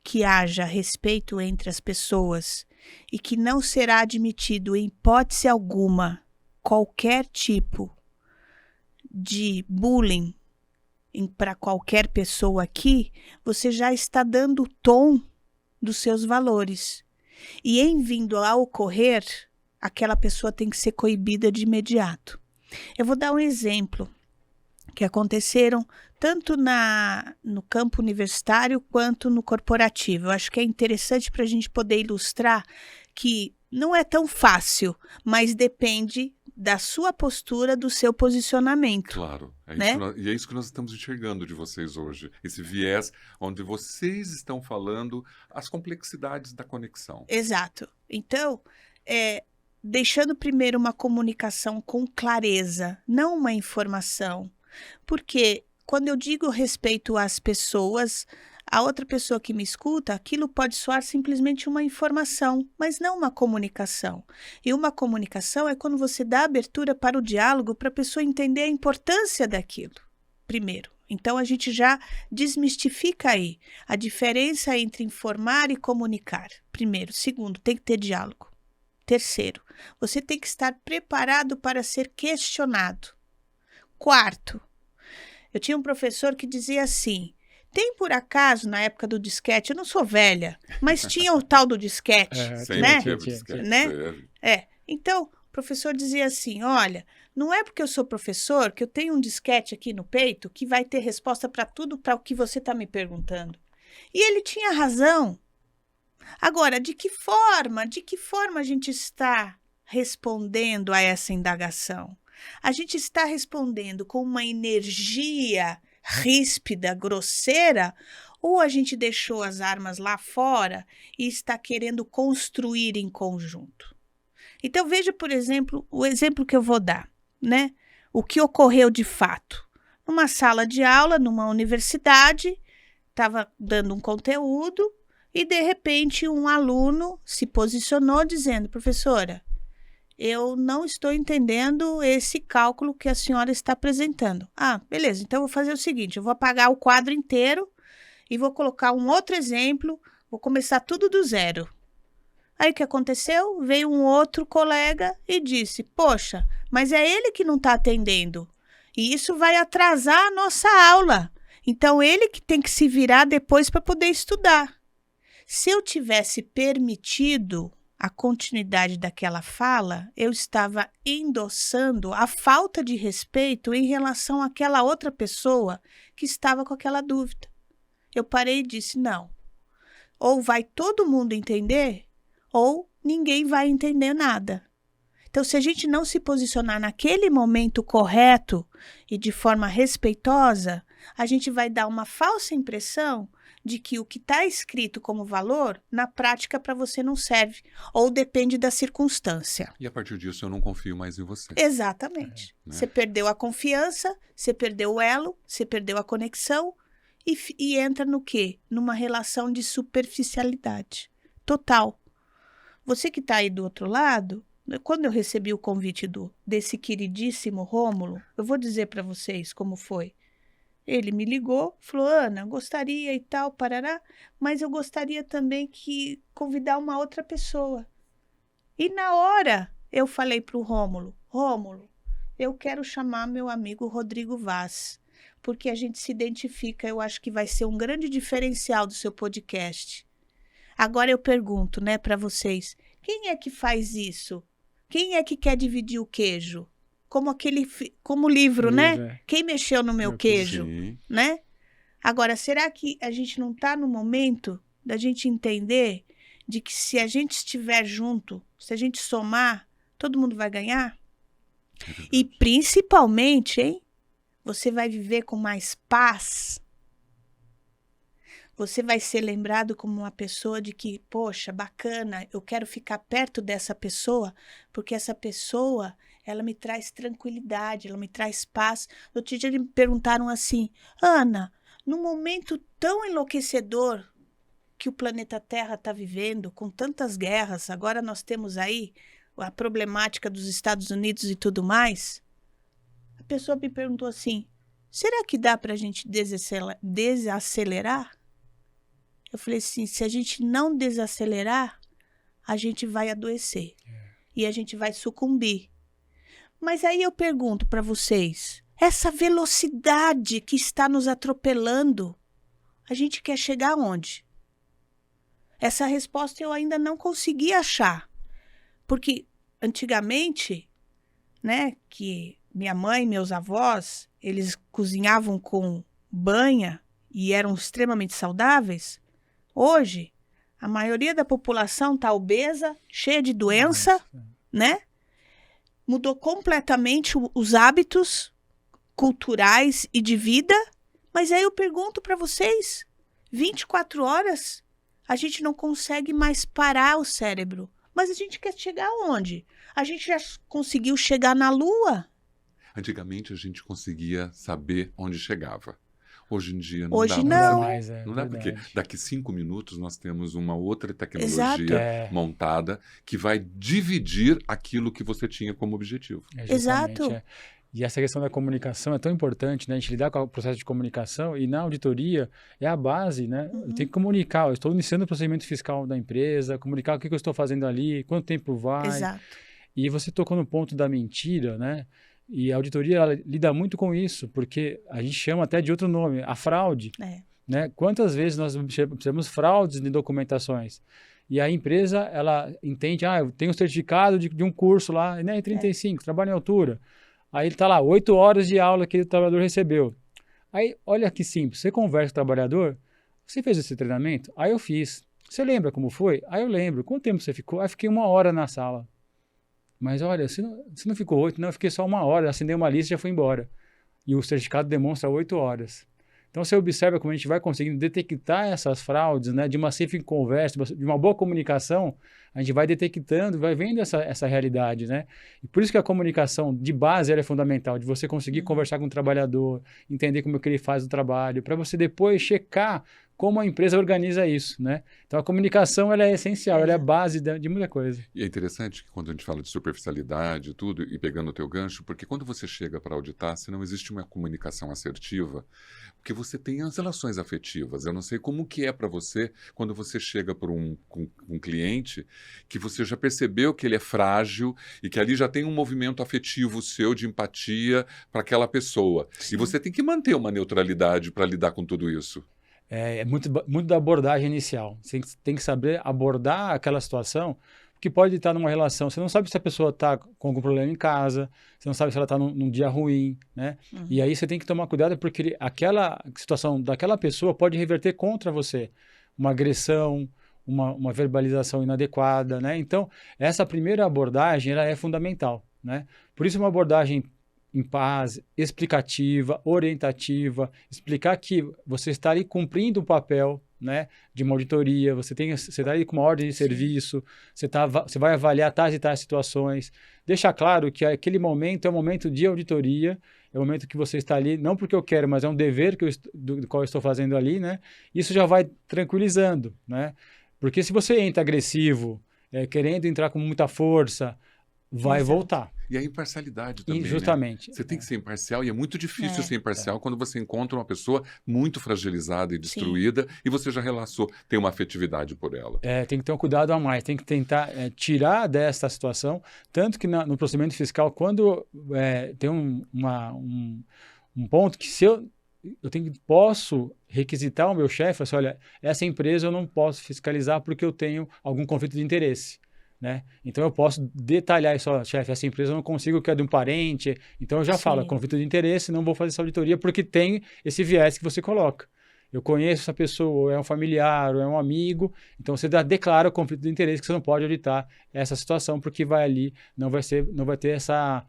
que haja respeito entre as pessoas e que não será admitido em hipótese alguma qualquer tipo de bullying para qualquer pessoa aqui, você já está dando o tom dos seus valores. E em vindo a ocorrer, aquela pessoa tem que ser coibida de imediato. Eu vou dar um exemplo que aconteceram tanto no campo universitário quanto no corporativo. Eu acho que é interessante para a gente poder ilustrar que não é tão fácil, mas depende da sua postura, do seu posicionamento. Claro, né? E é isso que nós estamos enxergando de vocês hoje. Esse viés onde vocês estão falando as complexidades da conexão. Exato. Então, deixando primeiro uma comunicação com clareza, não uma informação. Porque quando eu digo respeito às pessoas, a outra pessoa que me escuta, aquilo pode soar simplesmente uma informação, mas não uma comunicação. E uma comunicação é quando você dá abertura para o diálogo para a pessoa entender a importância daquilo, primeiro. Então, a gente já desmistifica aí a diferença entre informar e comunicar. Primeiro. Segundo, tem que ter diálogo. Terceiro, você tem que estar preparado para ser questionado. Quarto, eu tinha um professor que dizia assim, tem por acaso, na época do disquete, eu não sou velha, mas tinha o tal do disquete, né? Então, o professor dizia assim, olha, não é porque eu sou professor que eu tenho um disquete aqui no peito que vai ter resposta para tudo para o que você está me perguntando. E ele tinha razão. Agora, de que forma a gente está respondendo a essa indagação? A gente está respondendo com uma energia ríspida, grosseira, ou a gente deixou as armas lá fora e está querendo construir em conjunto? Então, veja, por exemplo, o exemplo que eu vou dar, né? O que ocorreu de fato. Numa sala de aula, numa universidade, estava dando um conteúdo e, de repente, um aluno se posicionou dizendo, professora, eu não estou entendendo esse cálculo que a senhora está apresentando. Ah, beleza, então eu vou fazer o seguinte, eu vou apagar o quadro inteiro e vou colocar um outro exemplo, vou começar tudo do zero. Aí o que aconteceu? Veio um outro colega e disse, poxa, mas é ele que não está atendendo e isso vai atrasar a nossa aula. Então, ele que tem que se virar depois para poder estudar. Se eu tivesse permitido a continuidade daquela fala, eu estava endossando a falta de respeito em relação àquela outra pessoa que estava com aquela dúvida. eu parei e disse, não, ou vai todo mundo entender, ou ninguém vai entender nada. Então, se a gente não se posicionar naquele momento correto e de forma respeitosa, a gente vai dar uma falsa impressão de que o que está escrito como valor, na prática, para você não serve, ou depende da circunstância. E a partir disso eu não confio mais em você. Exatamente. Né? Você perdeu a confiança, você perdeu o elo, você perdeu a conexão e entra no quê? Numa relação de superficialidade total. Você que está aí do outro lado, quando eu recebi o convite desse queridíssimo Rômulo, eu vou dizer para vocês como foi. Ele me ligou, falou, Ana, gostaria e tal, parará, mas eu gostaria também que convidar uma outra pessoa. E na hora eu falei para o Rômulo, eu quero chamar meu amigo Rodrigo Vaz, porque a gente se identifica, eu acho que vai ser um grande diferencial do seu podcast. Agora eu pergunto, né, para vocês, quem é que faz isso? Quem é que quer dividir o queijo? Como livro, né? Quem mexeu no meu queijo, Sim. né? Agora, será que a gente não está no momento da gente entender de que se a gente estiver junto, se a gente somar, todo mundo vai ganhar? E principalmente, hein? Você vai viver com mais paz. Você vai ser lembrado como uma pessoa de que, poxa, bacana, eu quero ficar perto dessa pessoa, porque essa pessoa, ela me traz tranquilidade, ela me traz paz. Outro dia me perguntaram assim, Ana, num momento tão enlouquecedor que o planeta Terra está vivendo, com tantas guerras, agora nós temos aí a problemática dos Estados Unidos e tudo mais, a pessoa me perguntou assim, será que dá para a gente desacelerar? Eu falei assim, se a gente não desacelerar, a gente vai adoecer. E a gente vai sucumbir. Mas aí eu pergunto para vocês, essa velocidade que está nos atropelando, a gente quer chegar aonde? Essa resposta eu ainda não consegui achar. Porque antigamente, né, que minha mãe e meus avós, eles cozinhavam com banha e eram extremamente saudáveis. Hoje, a maioria da população está obesa, cheia de doença, né? Mudou completamente os hábitos culturais e de vida. Mas aí eu pergunto para vocês, 24 horas, a gente não consegue mais parar o cérebro. Mas a gente quer chegar aonde? A gente já conseguiu chegar na Lua? Antigamente a gente conseguia saber onde chegava. Hoje em dia não Hoje dá não. mais, não dá porque verdade. daqui 5 minutos nós temos uma outra Exato. tecnologia montada que vai dividir aquilo que você tinha como objetivo. Justamente, Exato. E essa questão da comunicação é tão importante, né? A gente lidar com o processo de comunicação e na auditoria é a base, né? Eu tenho que comunicar, eu estou iniciando o procedimento fiscal da empresa, comunicar o que eu estou fazendo ali, quanto tempo vai. Exato. E você tocou no ponto da mentira, né? E a auditoria ela lida muito com isso, porque a gente chama até de outro nome, a fraude. Né? Quantas vezes nós observamos fraudes de documentações? E a empresa, ela entende, eu tenho um certificado de um curso lá, né, 35, trabalho em altura. Aí ele está lá, 8 horas de aula que o trabalhador recebeu. Aí, olha que simples, você conversa com o trabalhador, você fez esse treinamento? Aí eu fiz. Você lembra como foi? Aí eu lembro. Quanto tempo você ficou? Aí fiquei 1 hora na sala. Mas olha, você não ficou 8, não, eu fiquei só 1 hora, assinei uma lista e já fui embora. E o certificado demonstra 8 horas. Então você observa como a gente vai conseguindo detectar essas fraudes, né? De uma safe conversa, de uma boa comunicação, a gente vai detectando, vai vendo essa realidade, né? E por isso que a comunicação de base ela é fundamental, de você conseguir conversar com o trabalhador, entender como é que ele faz o trabalho, para você depois checar como a empresa organiza isso, né? Então a comunicação ela é essencial, ela é a base de muita coisa. E é interessante que quando a gente fala de superficialidade e tudo, e pegando o teu gancho, porque quando você chega para auditar, se não existe uma comunicação assertiva, porque você tem as relações afetivas. Eu não sei como que é para você quando você chega para um cliente que você já percebeu que ele é frágil e que ali já tem um movimento afetivo seu de empatia para aquela pessoa. Sim. E você tem que manter uma neutralidade para lidar com tudo isso. É muito da abordagem inicial. Você tem que saber abordar aquela situação, porque pode estar numa relação, você não sabe se a pessoa está com algum problema em casa, você não sabe se ela está num dia ruim, né? E aí você tem que tomar cuidado porque aquela situação daquela pessoa pode reverter contra você, uma agressão, uma verbalização inadequada, né? Então, essa primeira abordagem, ela é fundamental, né? Por isso uma abordagem em paz, explicativa, orientativa, explicar que você está ali cumprindo um papel, né, de uma auditoria, você está ali com uma ordem de serviço, você vai avaliar tais e tais situações, deixar claro que aquele momento é um momento de auditoria, é o momento que você está ali, não porque eu quero, mas é um dever do qual eu estou fazendo ali, né? Isso já vai tranquilizando, né? Porque se você entra agressivo, querendo entrar com muita força, vai voltar. E a imparcialidade também, justamente. Né? Você tem que ser imparcial e é muito difícil ser imparcial quando você encontra uma pessoa muito fragilizada e destruída e você já tem uma afetividade por ela. Tem que ter um cuidado a mais, tem que tentar tirar dessa situação, tanto que no procedimento fiscal, quando tem um ponto que se eu posso requisitar ao meu chefe, assim, olha, essa empresa eu não posso fiscalizar porque eu tenho algum conflito de interesse. Né? Então eu posso detalhar isso, chefe, essa empresa eu não consigo, que é de um parente, então eu já falo, conflito de interesse, não vou fazer essa auditoria porque tem esse viés que você coloca. Eu conheço essa pessoa, ou é um familiar, ou é um amigo, então você declara o conflito de interesse que você não pode auditar essa situação porque não vai ter essa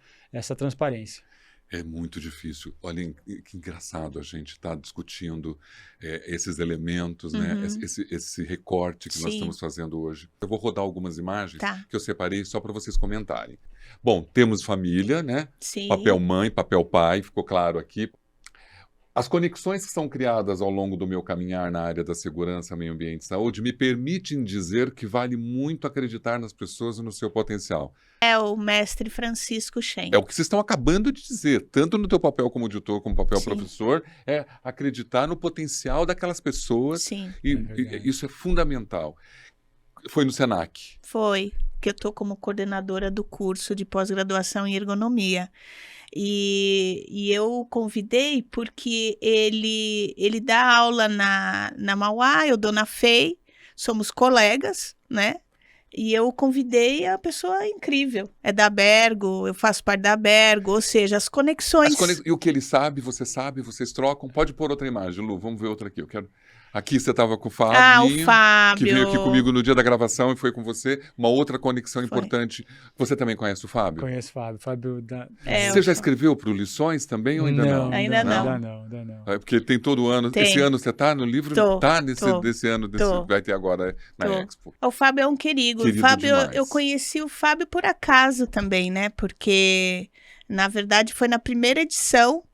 transparência. É muito difícil. Olha que engraçado a gente estar discutindo esses elementos, né? Esse recorte que nós estamos fazendo hoje. Eu vou rodar algumas imagens que eu separei só para vocês comentarem. Bom, temos família, né? Sim. Papel mãe, papel pai, ficou claro aqui. As conexões que são criadas ao longo do meu caminhar na área da segurança, meio ambiente e saúde me permitem dizer que vale muito acreditar nas pessoas e no seu potencial. É o mestre Francisco Shen. É o que vocês estão acabando de dizer, tanto no teu papel como auditor, como papel professor, é acreditar no potencial daquelas pessoas. Sim. E isso é fundamental. Foi no Senac? Foi, que eu estou como coordenadora do curso de pós-graduação em ergonomia. E eu convidei porque ele dá aula na Mauá, eu dou na FEI, somos colegas, né? E eu convidei a pessoa incrível. É da Abergo, eu faço parte da Abergo, ou seja, as conexões. E o que ele sabe, vocês trocam. Pode pôr outra imagem, Lu, vamos ver outra aqui. Aqui você estava com o Fábio, o Fábio, que veio aqui comigo no dia da gravação e foi com você. Uma outra conexão importante. Você também conhece o Fábio? Conheço o Fábio. Você já escreveu para o Lições também ou ainda não? Ainda não. Não. É porque tem todo ano. Tem. Esse ano você está no livro? Está desse ano, vai ter agora na Expo. O Fábio é um querido. O Fábio, eu conheci o Fábio por acaso também, né? Porque, na verdade, foi na primeira edição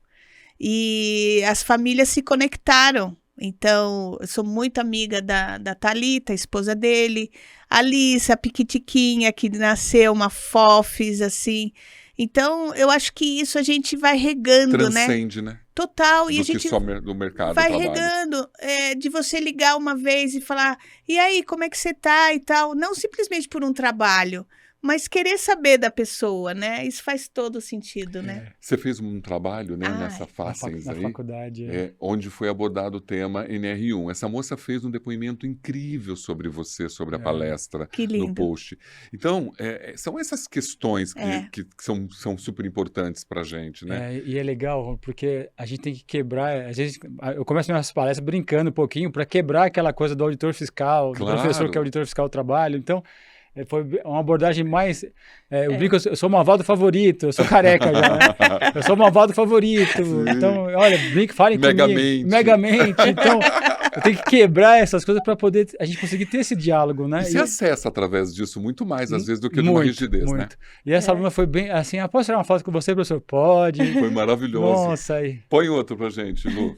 e as famílias se conectaram. Então, eu sou muito amiga da Thalita, a esposa dele, a Alice, a Piquitiquinha, que nasceu uma fofis, assim. Então, eu acho que isso a gente vai regando, Transcende, né? Total. E do a gente que só do mercado vai trabalho. regando, de você ligar uma vez e falar, e aí, como é que você tá e tal? Não simplesmente por um trabalho, mas querer saber da pessoa, né? Isso faz todo sentido, né? Você fez um trabalho, né, nessa Facens aí, faculdade, onde foi abordado o tema NR1. Essa moça fez um depoimento incrível sobre você, sobre a palestra no post. Então, são essas questões que são super importantes para a gente, né? E é legal, porque a gente tem que quebrar, às vezes, eu começo minhas palestras brincando um pouquinho para quebrar aquela coisa do auditor fiscal, do professor que é auditor fiscal do trabalho. Então, foi uma abordagem mais... eu brinco, eu sou o malvado favorito, eu sou careca já, né? Eu sou o malvado favorito. Sim. Então, olha, falem comigo. Megamente. Então, eu tenho que quebrar essas coisas para poder a gente conseguir ter esse diálogo, né? E se acessa através disso muito mais, às vezes, do que de uma rigidez, né? E essa aluna foi bem assim, posso tirar uma foto com você, professor? Pode. Foi maravilhoso. Nossa, aí. Põe outro pra gente, Lu.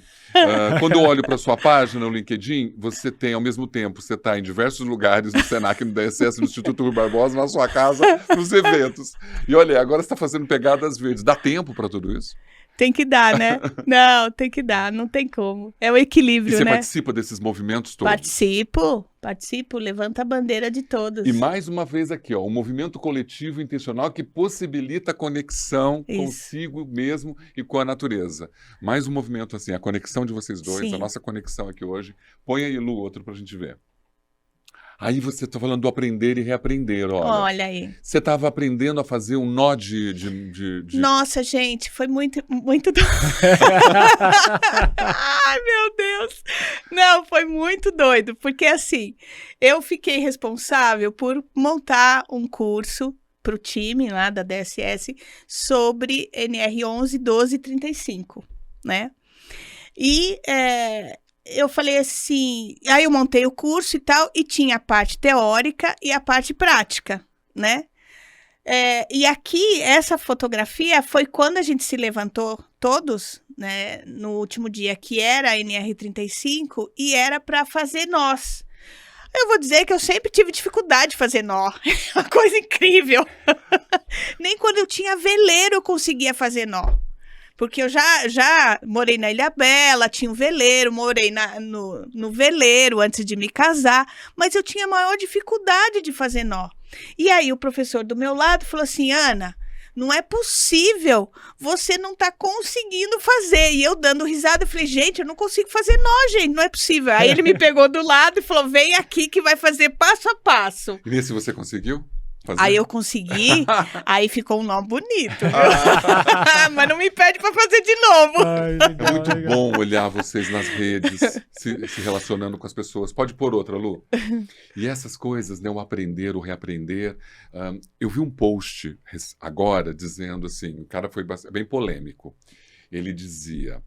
Quando eu olho para sua página no LinkedIn, você tem, ao mesmo tempo, você está em diversos lugares no Senac, no DSS, no Instituto Rui Barbosa, na sua casa, nos eventos. E olha, agora você está fazendo pegadas verdes. Dá tempo para tudo isso? Tem que dar, né? Não, tem que dar, não tem como. É o equilíbrio, né? E você né? participa desses movimentos todos? Participo, levanta a bandeira de todos. E mais uma vez aqui, um movimento coletivo intencional que possibilita a conexão consigo mesmo e com a natureza. Mais um movimento assim, a conexão de vocês dois, a nossa conexão aqui hoje. Põe aí, Lu, outro pra gente ver. Aí você está falando do aprender e reaprender, olha. Olha aí. Você estava aprendendo a fazer um nó de... Nossa, gente, foi muito, muito doido. Ai, meu Deus. Não, foi muito doido, porque assim, eu fiquei responsável por montar um curso para o time lá da DSS sobre NR11, 12 e 35, né? E eu falei assim, aí eu montei o curso e tal, e tinha a parte teórica e a parte prática, né? E aqui, essa fotografia foi quando a gente se levantou todos, né, no último dia, que era a NR35, e era para fazer nós. Eu vou dizer que eu sempre tive dificuldade de fazer nó. É uma coisa incrível. Nem quando eu tinha veleiro eu conseguia fazer nó. Porque eu já morei na Ilhabela, tinha um veleiro, morei no veleiro antes de me casar, mas eu tinha maior dificuldade de fazer nó. E aí o professor do meu lado falou assim, Ana, não é possível, você não está conseguindo fazer. E eu dando risada, eu falei, gente, eu não consigo fazer nó, gente, não é possível. Aí ele me pegou do lado e falou, vem aqui que vai fazer passo a passo. E nesse você conseguiu fazer? Aí eu consegui, aí ficou um nó bonito. Mas não me pede para fazer de novo. Ai, É muito bom olhar vocês nas redes, se relacionando com as pessoas. Pode pôr outra, Lu? E essas coisas, né, o aprender, o reaprender. Eu vi um post agora dizendo assim, o cara foi bem polêmico. Ele dizia,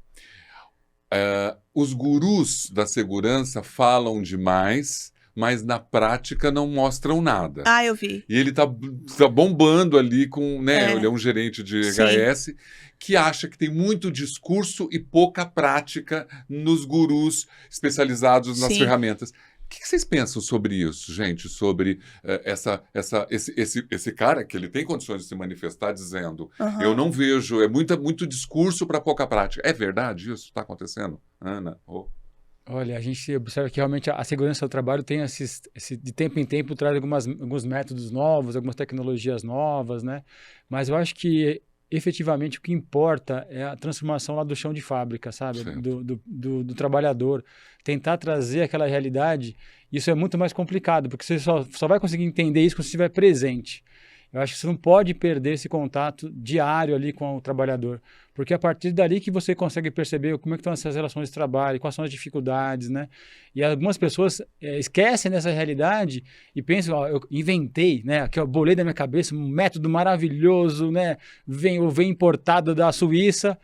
os gurus da segurança falam demais, mas na prática não mostram nada. Ah, eu vi. E ele tá bombando ali com, né? Ele é um gerente de HS que acha que tem muito discurso e pouca prática nos gurus especializados nas ferramentas. O que vocês pensam sobre isso, gente? Sobre esse cara que ele tem condições de se manifestar dizendo eu não vejo, é muito discurso para pouca prática. É verdade isso? Está acontecendo, Ana? Olha, a gente observa que realmente a segurança do trabalho tem de tempo em tempo traz alguns métodos novos, algumas tecnologias novas, né? Mas eu acho que efetivamente o que importa é a transformação lá do chão de fábrica, sabe? Do trabalhador. Tentar trazer aquela realidade, isso é muito mais complicado, porque você só vai conseguir entender isso quando você estiver presente. Eu acho que você não pode perder esse contato diário ali com o trabalhador, porque é a partir dali que você consegue perceber como é que estão essas relações de trabalho, quais são as dificuldades, né? E algumas pessoas esquecem dessa realidade e pensam, ó, eu inventei, né? Aqui eu bolei da minha cabeça um método maravilhoso, né? Vem importado da Suíça.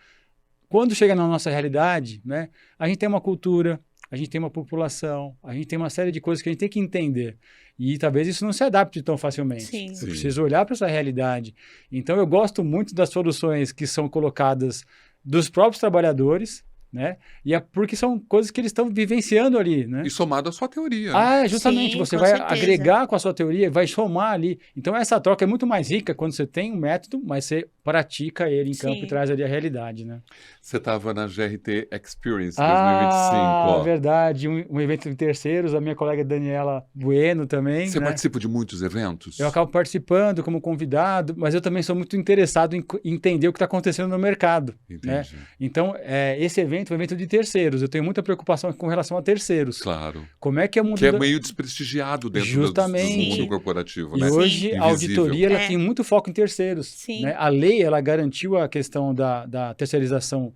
Quando chega na nossa realidade, né? A gente tem uma cultura, a gente tem uma população, a gente tem uma série de coisas que a gente tem que entender. E talvez isso não se adapte tão facilmente. Sim. Eu preciso olhar para essa realidade. Então, eu gosto muito das soluções que são colocadas dos próprios trabalhadores, né? E porque são coisas que eles estão vivenciando ali, né? E somado à sua teoria. Né? Justamente. Sim, você com vai certeza. agregar com a sua teoria, vai somar ali. Então, essa troca é muito mais rica quando você tem um método, mas você pratica ele em campo e traz ali a realidade, né? Você estava na GRT Experience 2025. Verdade. Um evento de terceiros, a minha colega Daniela Bueno também. Você né? participa de muitos eventos? Eu acabo participando como convidado, mas eu também sou muito interessado em entender o que está acontecendo no mercado. Entendi. Né? Então, esse evento é um evento de terceiros. Eu tenho muita preocupação com relação a terceiros. Claro. Como é que é o mundo... Que é meio desprestigiado dentro do mundo corporativo, E né? hoje a auditoria ela tem muito foco em terceiros. Sim. Né? A lei ela garantiu a questão da terceirização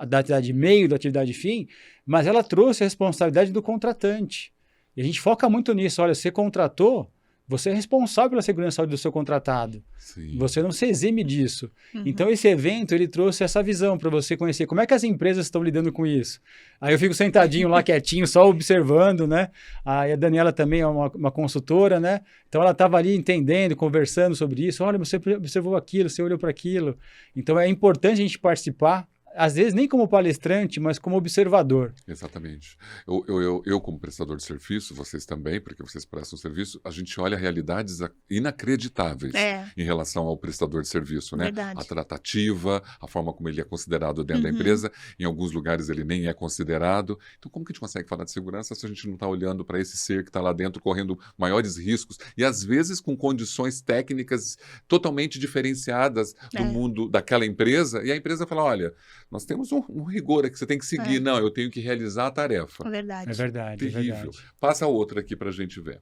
da atividade meio, da atividade fim, mas ela trouxe a responsabilidade do contratante. E a gente foca muito nisso. Olha, você contratou, você é responsável pela segurança e saúde do seu contratado. Sim. Você não se exime disso. Então, esse evento, ele trouxe essa visão para você conhecer como é que as empresas estão lidando com isso. Aí eu fico sentadinho lá, quietinho, só observando, né? Aí a Daniela também é uma consultora, né? Então, ela estava ali entendendo, conversando sobre isso. Olha, você observou aquilo, você olhou para aquilo. Então, é importante a gente participar, às vezes nem como palestrante, mas como observador. Exatamente. Eu como prestador de serviço, vocês também, porque vocês prestam serviço, a gente olha realidades inacreditáveis em relação ao prestador de serviço, né? Verdade. A tratativa, a forma como ele é considerado dentro da empresa, em alguns lugares ele nem é considerado. Então, como que a gente consegue falar de segurança se a gente não está olhando para esse ser que está lá dentro, correndo maiores riscos e às vezes com condições técnicas totalmente diferenciadas do mundo daquela empresa, e a empresa fala, olha, nós temos um rigor aqui que você tem que seguir. Não, eu tenho que realizar a tarefa. É verdade. É verdade. Terrível. É verdade. Passa outra aqui para a gente ver.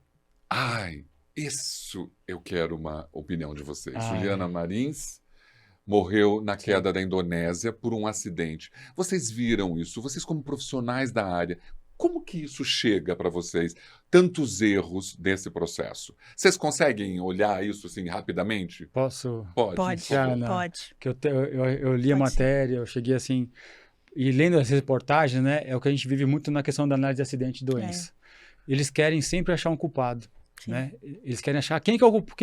Ai, isso eu quero uma opinião de vocês. Ah, Juliana Marins morreu na sim. queda da Indonésia por um acidente. Vocês viram isso? Vocês, como profissionais da área, como que isso chega para vocês? Tantos erros desse processo. Vocês conseguem olhar isso assim rapidamente? Posso Pode, por Pode, favor. iniciar pode, que eu li a pode sim. matéria, eu cheguei assim, e lendo as reportagens, né, é o que a gente vive muito na questão da análise de acidente e doença. Eles querem sempre achar um culpado, Sim. né? Eles querem achar quem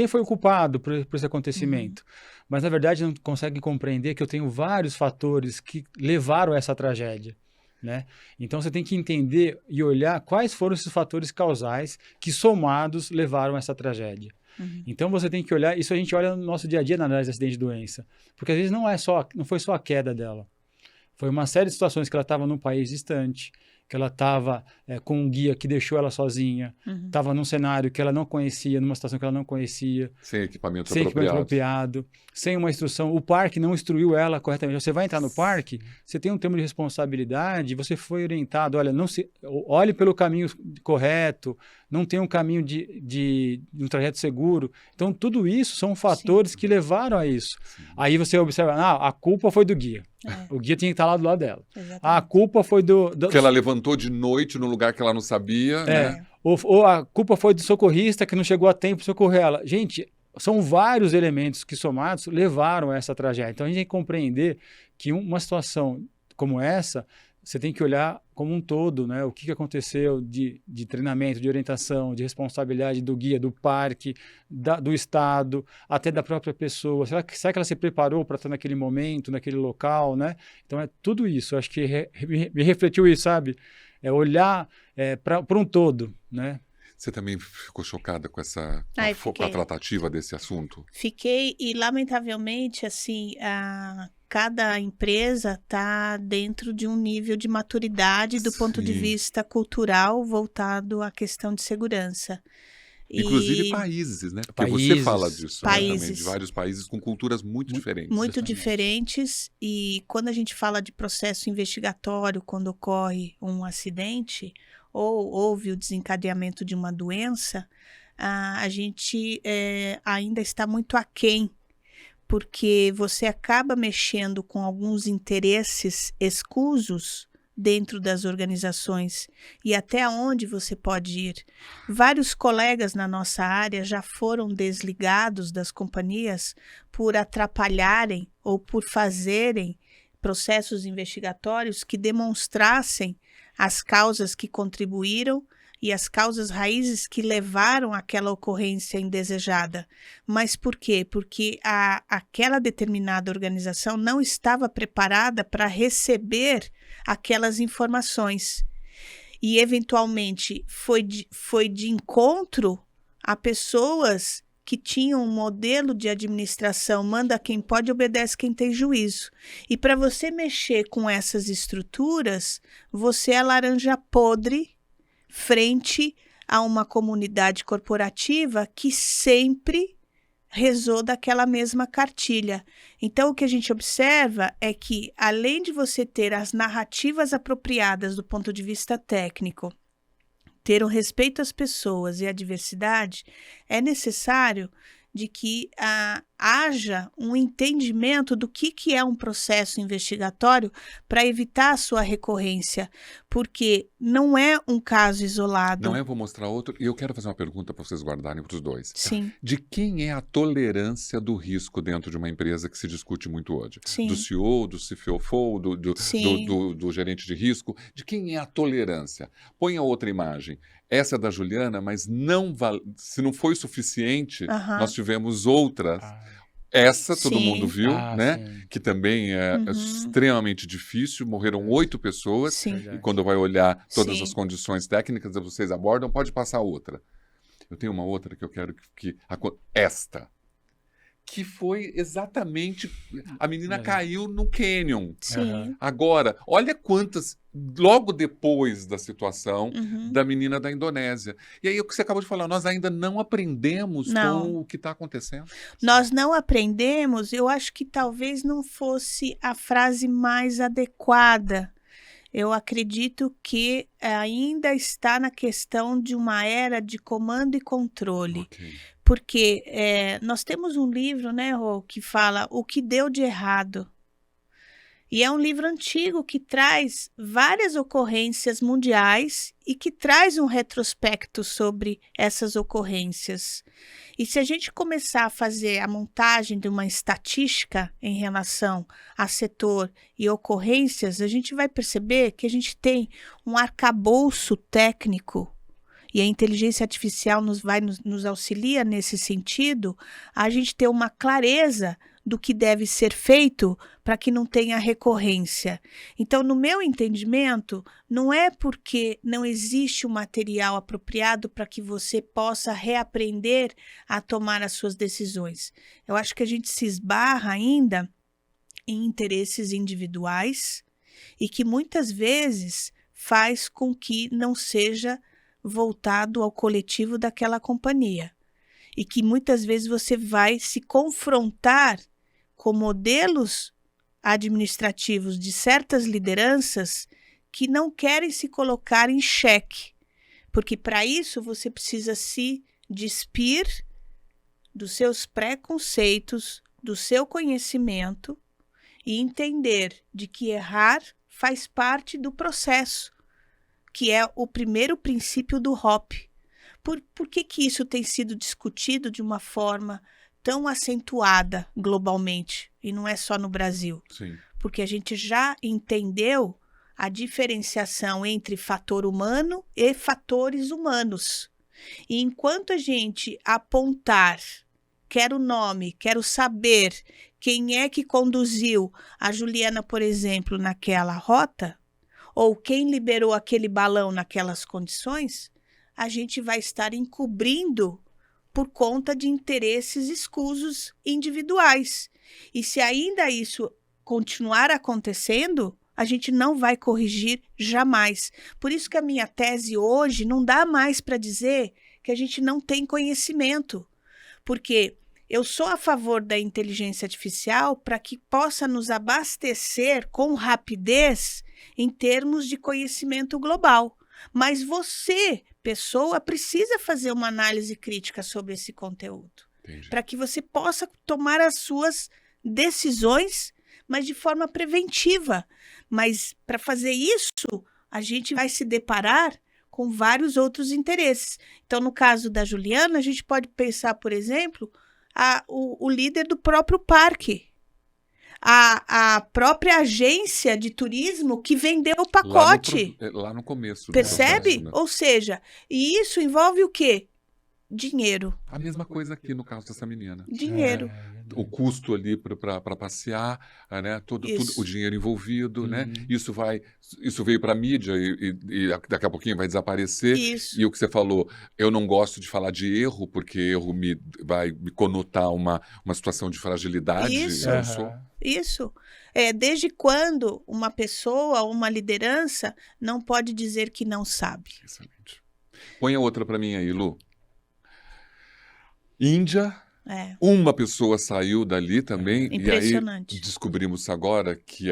foi o culpado por esse acontecimento. Mas, na verdade, não conseguem compreender que eu tenho vários fatores que levaram a essa tragédia, né? Então, você tem que entender e olhar quais foram esses fatores causais que, somados, levaram a essa tragédia. Então, você tem que olhar, isso a gente olha no nosso dia a dia na análise de acidente e doença, porque às vezes não foi só a queda dela, foi uma série de situações que ela estava num país distante, que ela estava com um guia que deixou ela sozinha, estava num cenário que ela não conhecia, numa situação que ela não conhecia, Sem equipamento sem equipamento apropriado. apropriado, sem uma instrução. O parque não instruiu ela corretamente. Você vai entrar no parque, você tem um termo de responsabilidade, você foi orientado, olha, olhe pelo caminho correto, não tem um caminho de um trajeto seguro. Então, tudo isso são fatores que levaram a isso. Aí você observa, a culpa foi do guia. O guia tinha que estar lá do lado dela. A culpa foi Porque ela levantou de noite no lugar que ela não sabia, né? Ou a culpa foi do socorrista que não chegou a tempo de socorrer ela. Gente, são vários elementos que somados levaram a essa tragédia. Então a gente tem que compreender que uma situação como essa, você tem que olhar como um todo, né? O que aconteceu de treinamento, de orientação, de responsabilidade do guia, do parque, do Estado, até da própria pessoa. Será que ela se preparou para estar naquele momento, naquele local, né? Então é tudo isso. Eu acho que me refletiu isso, sabe? É olhar para um todo, né? Você também ficou chocada com com a Fiquei. tratativa desse assunto? Fiquei, e lamentavelmente, assim, cada empresa está dentro de um nível de maturidade do ponto de Sim. vista cultural voltado à questão de segurança. Inclusive E países, né? Porque você fala disso, né, também, de Países. vários países com culturas muito diferentes. muito Exatamente. diferentes, e quando a gente fala de processo investigatório, quando ocorre um acidente ou houve o desencadeamento de uma doença, a gente ainda está muito aquém, porque você acaba mexendo com alguns interesses escusos dentro das organizações e até onde você pode ir. Vários colegas na nossa área já foram desligados das companhias por atrapalharem ou por fazerem processos investigatórios que demonstrassem as causas que contribuíram e as causas raízes que levaram àquela ocorrência indesejada. Mas por quê? Porque aquela determinada organização não estava preparada para receber aquelas informações. E, eventualmente, foi de encontro a pessoas que tinham um modelo de administração, manda quem pode, obedece quem tem juízo. E para você mexer com essas estruturas, você é laranja podre frente a uma comunidade corporativa que sempre rezou daquela mesma cartilha. Então, o que a gente observa é que, além de você ter as narrativas apropriadas do ponto de vista técnico, ter o respeito às pessoas e à diversidade, é necessário de que haja um entendimento do que é um processo investigatório para evitar a sua recorrência, porque não é um caso isolado. Não é, vou mostrar outro. E eu quero fazer uma pergunta para vocês guardarem para os dois. Sim. De quem é a tolerância do risco dentro de uma empresa que se discute muito hoje? Sim. Do CEO, do CFO, do gerente de risco? De quem é a tolerância? Põe a outra imagem. Essa é da Juliana, mas se não foi suficiente, nós tivemos outras. Essa todo Sim. mundo viu, né? Sim. Que também é extremamente difícil. Morreram 8 pessoas. Sim. E quando vai olhar todas Sim. as condições técnicas que vocês abordam, pode passar outra. Eu tenho uma outra que eu quero esta. Que foi exatamente... A menina caiu no canyon. Sim. Agora, olha quantas... Logo depois da situação Uhum. da menina da Indonésia. E aí, o que você acabou de falar, nós ainda não aprendemos com o que está acontecendo. Nós não aprendemos, eu acho que talvez não fosse a frase mais adequada. Eu acredito que ainda está na questão de uma era de comando e controle. Ok. Porque nós temos um livro, né, Rô, que fala O que deu de errado. E é um livro antigo que traz várias ocorrências mundiais e que traz um retrospecto sobre essas ocorrências. E se a gente começar a fazer a montagem de uma estatística em relação a setor e ocorrências, a gente vai perceber que a gente tem um arcabouço técnico e a inteligência artificial nos auxilia nesse sentido, a gente ter uma clareza do que deve ser feito para que não tenha recorrência. Então, no meu entendimento, não é porque não existe o material apropriado para que você possa reaprender a tomar as suas decisões. Eu acho que a gente se esbarra ainda em interesses individuais e que muitas vezes faz com que não seja voltado ao coletivo daquela companhia. E que muitas vezes você vai se confrontar com modelos administrativos de certas lideranças que não querem se colocar em xeque, porque para isso você precisa se despir dos seus preconceitos, do seu conhecimento e entender de que errar faz parte do processo, que é o primeiro princípio do HOP. Por que isso tem sido discutido de uma forma tão acentuada globalmente, e não é só no Brasil? Sim. Porque a gente já entendeu a diferenciação entre fator humano e fatores humanos. E enquanto a gente apontar, quero o nome, quero saber quem é que conduziu a Juliana, por exemplo, naquela rota, ou quem liberou aquele balão naquelas condições, a gente vai estar encobrindo por conta de interesses escusos individuais. E se ainda isso continuar acontecendo, a gente não vai corrigir jamais. Por isso que a minha tese hoje não dá mais para dizer que a gente não tem conhecimento, porque eu sou a favor da inteligência artificial para que possa nos abastecer com rapidez em termos de conhecimento global. Mas você, pessoa, precisa fazer uma análise crítica sobre esse conteúdo, para que você possa tomar as suas decisões, mas de forma preventiva. Mas para fazer isso, a gente vai se deparar com vários outros interesses. Então, no caso da Juliana, a gente pode pensar, por exemplo, o líder do próprio parque. A própria agência de turismo que vendeu o pacote. Lá no começo. Percebe? Processo, né? Ou seja, e isso envolve o quê? Dinheiro. A mesma coisa aqui no caso dessa menina. Dinheiro. O custo ali para passear, né? Todo o dinheiro envolvido, né? Isso veio para a mídia e daqui a pouquinho vai desaparecer. Isso. E o que você falou, eu não gosto de falar de erro, porque erro vai me conotar uma situação de fragilidade. Isso. Eu Isso. Desde quando uma pessoa, uma liderança, não pode dizer que não sabe? Excelente. Põe a outra para mim aí, Lu. Índia, uma pessoa saiu dali também, Impressionante. E aí descobrimos agora que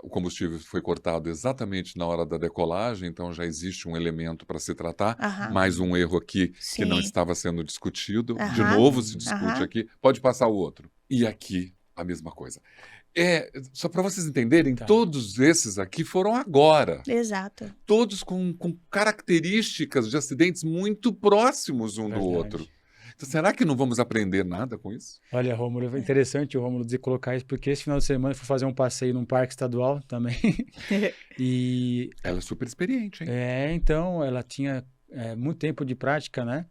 o combustível foi cortado exatamente na hora da decolagem, então já existe um elemento para se tratar. Mais um erro aqui que não estava sendo discutido. De novo se discute aqui. Pode passar o outro. E aqui a mesma coisa. Só para vocês entenderem, todos esses aqui foram agora. Exato. Todos com características de acidentes muito próximos um do outro. Então, será que não vamos aprender nada com isso? Olha, Rômulo, é interessante o Rômulo dizer colocar isso, porque esse final de semana eu fui fazer um passeio num parque estadual também. E ela é super experiente, hein? Então, ela tinha muito tempo de prática, né?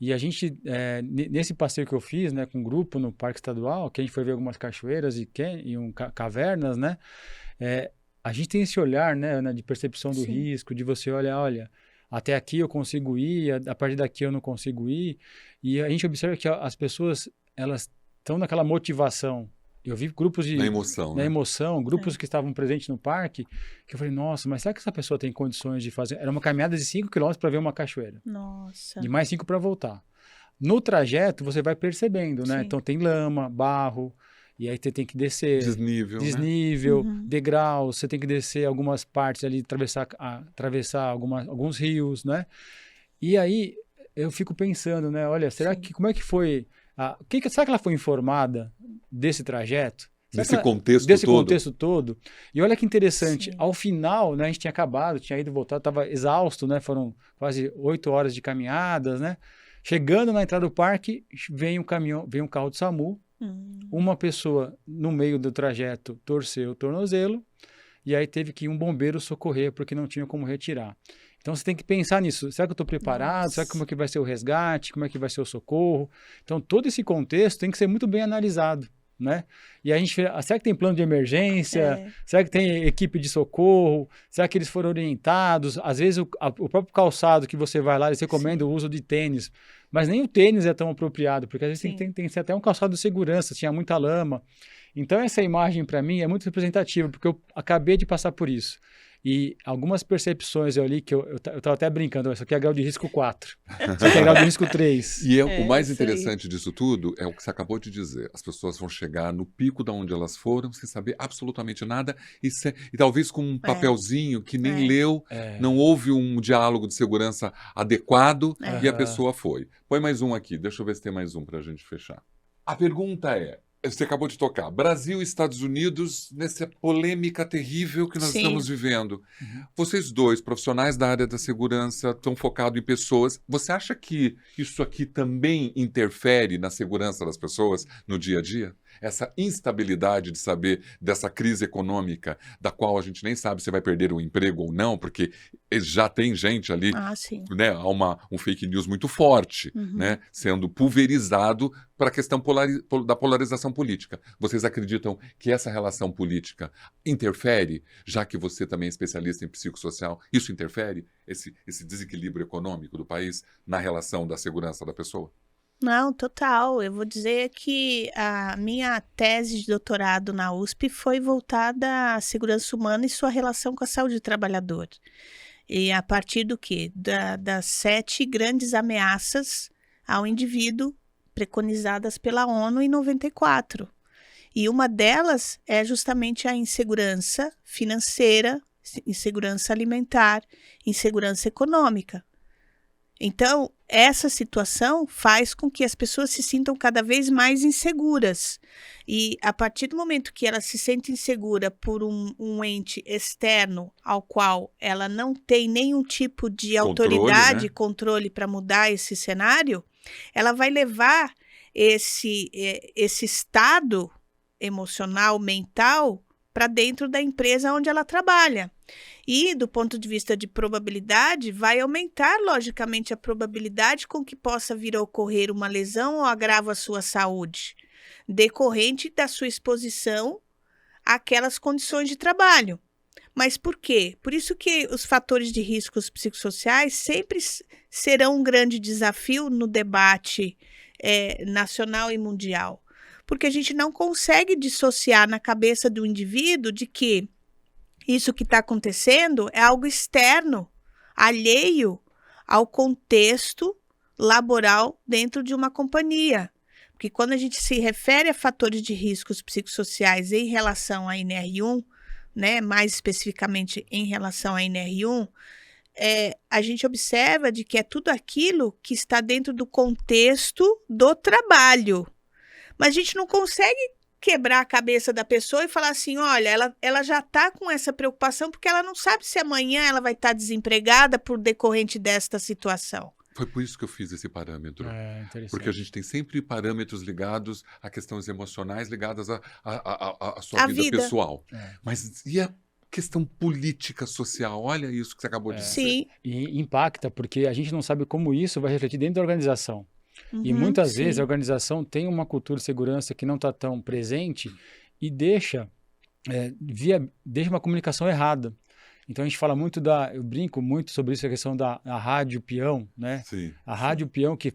E a gente, nesse passeio que eu fiz, né, com um grupo no parque estadual, que a gente foi ver algumas cachoeiras e cavernas, né? A gente tem esse olhar, né, de percepção do risco, de você olha, até aqui eu consigo ir, a partir daqui eu não consigo ir. E a gente observa que as pessoas, elas estão naquela motivação. Eu vi grupos de... Na emoção, Na né? emoção, grupos que estavam presentes no parque, que eu falei, nossa, mas será que essa pessoa tem condições de fazer... Era uma caminhada de 5 km para ver uma cachoeira. Nossa. E mais 5 para voltar. No trajeto, você vai percebendo, né? Sim. Então tem lama, barro, E aí você tem que descer Desnível, né? desnível, degraus, você tem que descer algumas partes ali, atravessar alguns rios, né? E aí eu fico pensando, né? Olha, será Sim. que como é que foi? Será que ela foi informada desse trajeto? Será que Desse ela- contexto desse todo. contexto todo? E olha que interessante, Sim. ao final, né? A gente tinha acabado, tinha ido voltar, estava exausto, né? Foram quase 8 horas de caminhadas, né? Chegando na entrada do parque, vem um caminhão, vem um carro de SAMU. Uma pessoa no meio do trajeto torceu o tornozelo e aí teve que ir um bombeiro socorrer porque não tinha como retirar. Então você tem que pensar nisso. Será que eu estou preparado? Será que como é que vai ser o resgate? Como é que vai ser o socorro? Então todo esse contexto tem que ser muito bem analisado, né? E a gente, será que tem plano de emergência? É. Será que tem equipe de socorro? Será que eles foram orientados? Às vezes o próprio calçado que você vai lá, eles recomendam o uso de tênis, mas nem o tênis é tão apropriado, porque às vezes Sim. tem que ser até um calçado de segurança, tinha muita lama. Então essa imagem para mim é muito representativa, porque eu acabei de passar por isso. E algumas percepções eu li que eu estava até brincando, isso aqui é grau de risco 4, isso aqui é grau de risco 3. E o É, mais isso aí. interessante disso tudo é o que você acabou de dizer. As pessoas vão chegar no pico da onde elas foram, sem saber absolutamente nada, e talvez com um papelzinho que nem É. leu, não houve um diálogo de segurança adequado, e a Aham. pessoa foi. Põe mais um aqui, deixa eu ver se tem mais um para a gente fechar. A pergunta é, você acabou de tocar, Brasil e Estados Unidos, nessa polêmica terrível que nós Sim. estamos vivendo. Vocês dois, profissionais da área da segurança, estão focados em pessoas. Você acha que isso aqui também interfere na segurança das pessoas no dia a dia? Essa instabilidade de saber dessa crise econômica, da qual a gente nem sabe se vai perder o emprego ou não, porque já tem gente ali, Ah, sim. né, há um fake news muito forte, né, sendo pulverizado para a questão da polarização política. Vocês acreditam que essa relação política interfere, já que você também é especialista em psicossocial, isso interfere, esse desequilíbrio econômico do país na relação da segurança da pessoa? Não, total. Eu vou dizer que a minha tese de doutorado na USP foi voltada à segurança humana e sua relação com a saúde do trabalhador. E a partir do quê? Das 7 grandes ameaças ao indivíduo preconizadas pela ONU em 94. E uma delas é justamente a insegurança financeira, insegurança alimentar, insegurança econômica. Então, essa situação faz com que as pessoas se sintam cada vez mais inseguras. E a partir do momento que ela se sente insegura por um ente externo ao qual ela não tem nenhum tipo de autoridade, né? controle para mudar esse cenário, ela vai levar esse estado emocional, mental, para dentro da empresa onde ela trabalha. E, do ponto de vista de probabilidade, vai aumentar, logicamente, a probabilidade com que possa vir a ocorrer uma lesão ou agravo à sua saúde, decorrente da sua exposição àquelas condições de trabalho. Mas por quê? Por isso que os fatores de riscos psicossociais sempre serão um grande desafio no debate nacional e mundial. Porque a gente não consegue dissociar na cabeça do indivíduo de que isso que está acontecendo é algo externo, alheio ao contexto laboral dentro de uma companhia. Porque quando a gente se refere a fatores de riscos psicossociais em relação à NR1, né, mais especificamente em relação à NR1, a gente observa de que é tudo aquilo que está dentro do contexto do trabalho. Mas a gente não consegue quebrar a cabeça da pessoa e falar assim, olha, ela já está com essa preocupação porque ela não sabe se amanhã ela vai estar desempregada por decorrente desta situação. Foi por isso que eu fiz esse parâmetro. Interessante. Porque a gente tem sempre parâmetros ligados a questões emocionais, ligadas à sua vida pessoal. Mas e a questão política, social? Olha isso que você acabou de dizer. Sim. E impacta, porque a gente não sabe como isso vai refletir dentro da organização. E muitas vezes a organização tem uma cultura de segurança que não está tão presente e deixa uma comunicação errada. Então a gente fala muito eu brinco muito sobre isso, a questão da rádio peão, né? Sim. A rádio peão que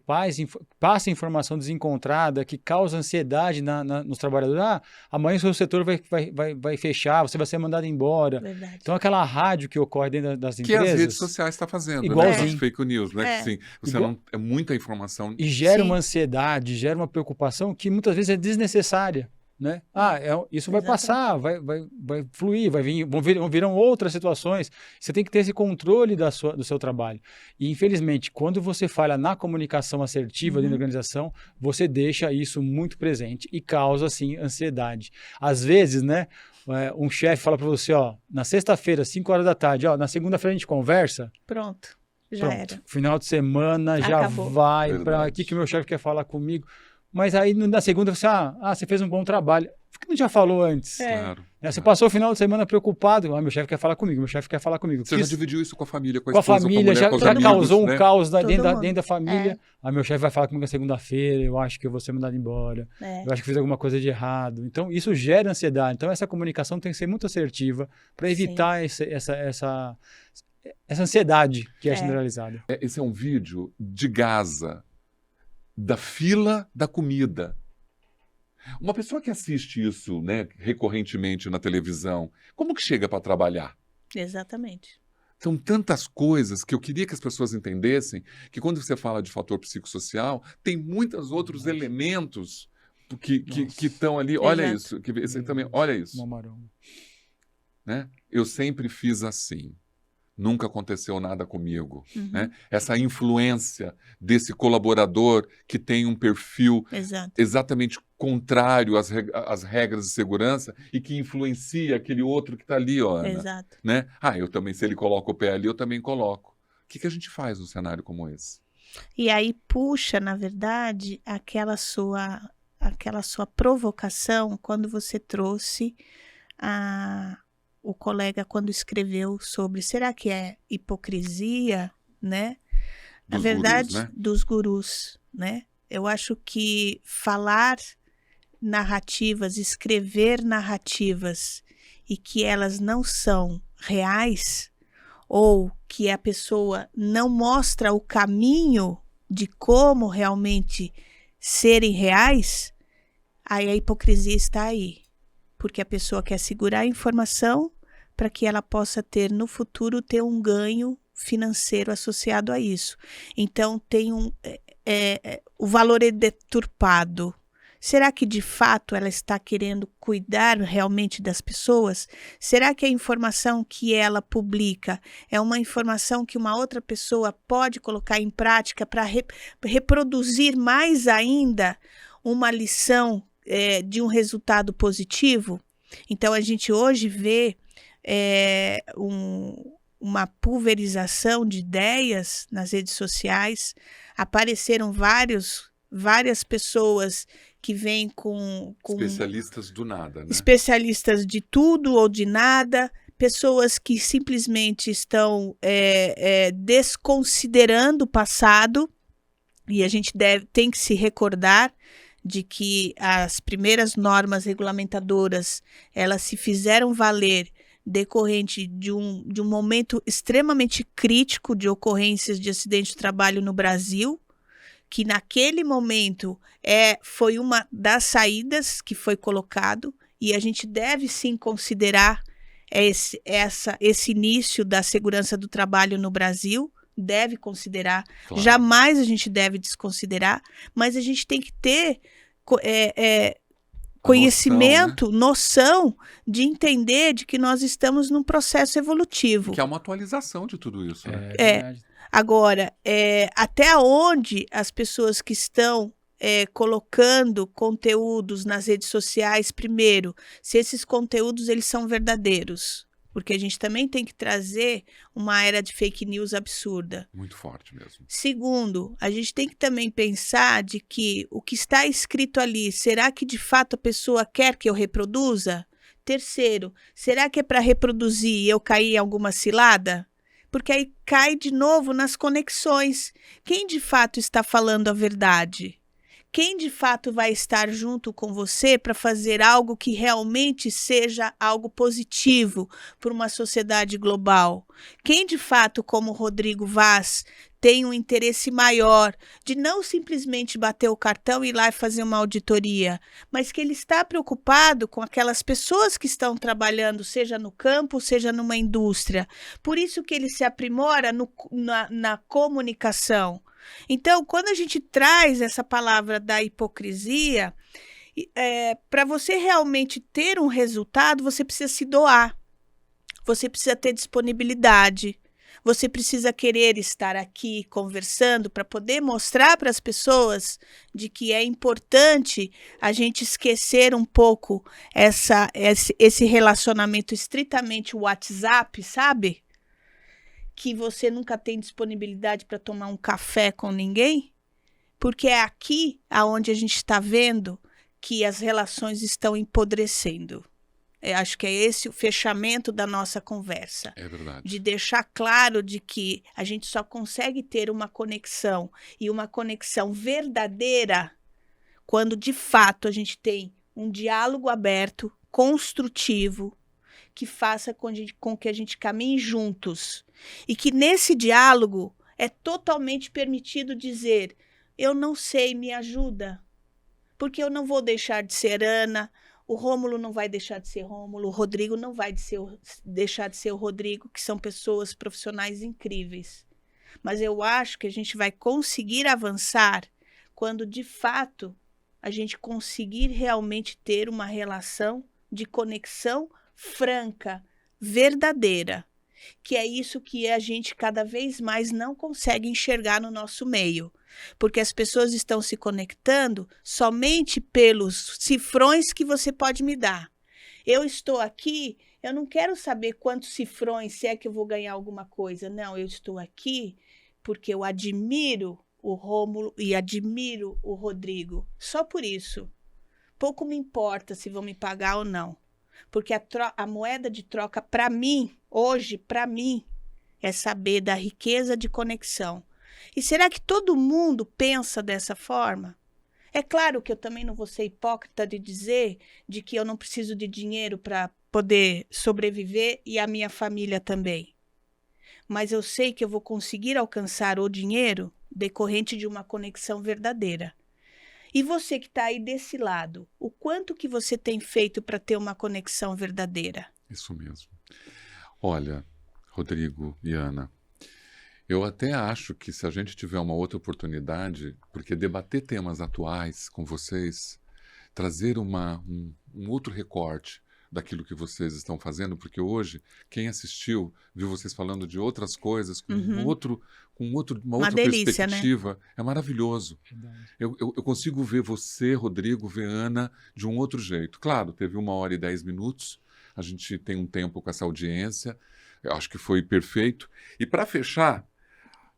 passa informação desencontrada, que causa ansiedade nos trabalhadores. Amanhã o seu setor vai fechar, você vai ser mandado embora. Verdade. Então aquela rádio que ocorre dentro das empresas... Que as redes sociais estão fazendo, igualzinho. né? As fake news, né? Que, assim, é muita informação. E gera Sim. uma ansiedade, gera uma preocupação que muitas vezes é desnecessária. né? Isso vai Exatamente. passar, vai fluir, virão outras situações. Você tem que ter esse controle do seu trabalho. E, infelizmente, quando você falha na comunicação assertiva dentro da organização, você deixa isso muito presente e causa, assim, ansiedade. Às vezes, né, um chefe fala para você, ó, na sexta-feira, 5 horas da tarde, ó, na segunda-feira a gente conversa. Pronto, já era. Final de semana já Acabou. vai para Verdade. aqui que o meu chefe quer falar comigo. Mas aí na segunda você, você fez um bom trabalho. Por que não já falou antes? Claro. Você passou o final de semana preocupado. Meu chefe quer falar comigo, meu chefe quer falar comigo. Você já dividiu isso com a família, com a com a esposa, família, com a mulher, já com os já amigos, causou né? um caos Todo dentro mundo. da família. Meu chefe vai falar comigo na segunda-feira, eu acho que eu vou ser mandado embora. Eu acho que fiz alguma coisa de errado. Então, isso gera ansiedade. Então, essa comunicação tem que ser muito assertiva para evitar essa ansiedade que é generalizada. Esse é um vídeo de Gaza, da fila da comida. Uma pessoa que assiste isso, né, recorrentemente na televisão, como que chega para trabalhar? Exatamente. São tantas coisas que eu queria que as pessoas entendessem que quando você fala de fator psicossocial, tem muitos outros elementos que estão ali. Olha Exato. isso, esse também, olha isso. Mamarão. Né? Eu sempre fiz assim. Nunca aconteceu nada comigo. Né? Essa influência desse colaborador que tem um perfil Exato. exatamente contrário às regras de segurança e que influencia aquele outro que está ali, ó, Ana. Exato. Né? Eu também, se ele coloca o pé ali, eu também coloco. O que a gente faz num cenário como esse? E aí puxa, na verdade, aquela sua provocação quando você trouxe o colega quando escreveu sobre será que é hipocrisia, né? Na verdade, gurus, né? Dos gurus, né? Eu acho que falar narrativas, escrever narrativas e que elas não são reais ou que a pessoa não mostra o caminho de como realmente serem reais, aí a hipocrisia está aí. Porque a pessoa quer segurar a informação para que ela possa ter no futuro um ganho financeiro associado a isso. Então tem o valor é deturpado. Será que de fato ela está querendo cuidar realmente das pessoas? Será que a informação que ela publica é uma informação que uma outra pessoa pode colocar em prática para reproduzir mais ainda uma lição de um resultado positivo? Então a gente hoje vê uma pulverização de ideias nas redes sociais. Apareceram várias pessoas que vêm com especialistas do nada, né? Especialistas de tudo ou de nada, pessoas que simplesmente estão desconsiderando o passado, e a gente tem que se recordar de que as primeiras normas regulamentadoras, elas se fizeram valer decorrente de um momento extremamente crítico de ocorrências de acidente de trabalho no Brasil, que naquele momento foi uma das saídas que foi colocado, e a gente deve sim considerar esse início da segurança do trabalho no Brasil, deve considerar, claro. Jamais a gente deve desconsiderar, mas a gente tem que ter conhecimento, noção de entender de que nós estamos num processo evolutivo. Que é uma atualização de tudo isso, né? Agora, até onde as pessoas que estão colocando conteúdos nas redes sociais, primeiro, se esses conteúdos eles são verdadeiros, porque a gente também tem que trazer uma era de fake news absurda. Muito forte mesmo. Segundo, a gente tem que também pensar de que o que está escrito ali, será que de fato a pessoa quer que eu reproduza? Terceiro, será que é para reproduzir e eu cair em alguma cilada? Porque aí cai de novo nas conexões. Quem de fato está falando a verdade? Quem de fato vai estar junto com você para fazer algo que realmente seja algo positivo para uma sociedade global? Quem de fato, como Rodrigo Vaz, tem um interesse maior de não simplesmente bater o cartão e ir lá e fazer uma auditoria, mas que ele está preocupado com aquelas pessoas que estão trabalhando, seja no campo, seja numa indústria. Por isso que ele se aprimora na comunicação. Então, quando a gente traz essa palavra da hipocrisia, Para você realmente ter um resultado, você precisa se doar, você precisa ter disponibilidade, você precisa querer estar aqui conversando para poder mostrar para as pessoas de que é importante a gente esquecer um pouco esse relacionamento estritamente WhatsApp, sabe? Que você nunca tem disponibilidade para tomar um café com ninguém, porque é aqui aonde a gente está vendo que as relações estão empodrecendo. Acho que é esse o fechamento da nossa conversa. É verdade. De deixar claro de que a gente só consegue ter uma conexão, e uma conexão verdadeira, quando de fato a gente tem um diálogo aberto, construtivo, que faça com que a gente caminhe juntos. E que nesse diálogo é totalmente permitido dizer: eu não sei, me ajuda. Porque eu não vou deixar de ser Ana, o Rômulo não vai deixar de ser Rômulo, o Rodrigo não vai deixar de ser o Rodrigo, que são pessoas profissionais incríveis. Mas eu acho que a gente vai conseguir avançar quando, de fato, a gente conseguir realmente ter uma relação de conexão franca, verdadeira, que é isso que a gente cada vez mais não consegue enxergar no nosso meio, porque as pessoas estão se conectando somente pelos cifrões que você pode me dar. Eu estou aqui, eu não quero saber quantos cifrões, se é que eu vou ganhar alguma coisa. Não, eu estou aqui porque eu admiro o Rômulo e admiro o Rodrigo. Só por isso. Pouco me importa se vão me pagar ou não. Porque a moeda de troca, para mim, hoje, para mim, é saber da riqueza de conexão. E será que todo mundo pensa dessa forma? É claro que eu também não vou ser hipócrita de dizer de que eu não preciso de dinheiro para poder sobreviver, e a minha família também. Mas eu sei que eu vou conseguir alcançar o dinheiro decorrente de uma conexão verdadeira. E você que está aí desse lado, o quanto que você tem feito para ter uma conexão verdadeira? Isso mesmo. Olha, Rodrigo e Ana, eu até acho que se a gente tiver uma outra oportunidade, porque debater temas atuais com vocês, trazer um outro recorte daquilo que vocês estão fazendo, porque hoje, quem assistiu, viu vocês falando de outras coisas, com uma outra delícia, perspectiva, né? É maravilhoso. Verdade. Eu consigo ver você, Rodrigo, ver Ana de um outro jeito. Claro, teve 1h10, a gente tem um tempo com essa audiência, eu acho que foi perfeito. E para fechar,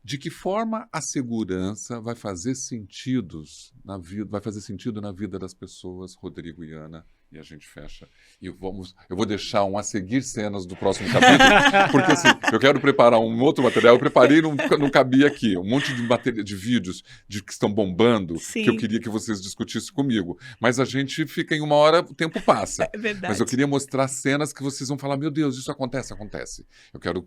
de que forma a segurança vai fazer sentido na vida das pessoas, Rodrigo e Ana? E a gente fecha. E eu vou deixar a seguir cenas do próximo capítulo, porque assim, eu quero preparar um outro material. Eu preparei, não cabia aqui, um monte de vídeos que estão bombando, Sim. que eu queria que vocês discutissem comigo. Mas a gente fica em 1 hora, o tempo passa. É verdade. Mas eu queria mostrar cenas que vocês vão falar: meu Deus, isso acontece. Eu quero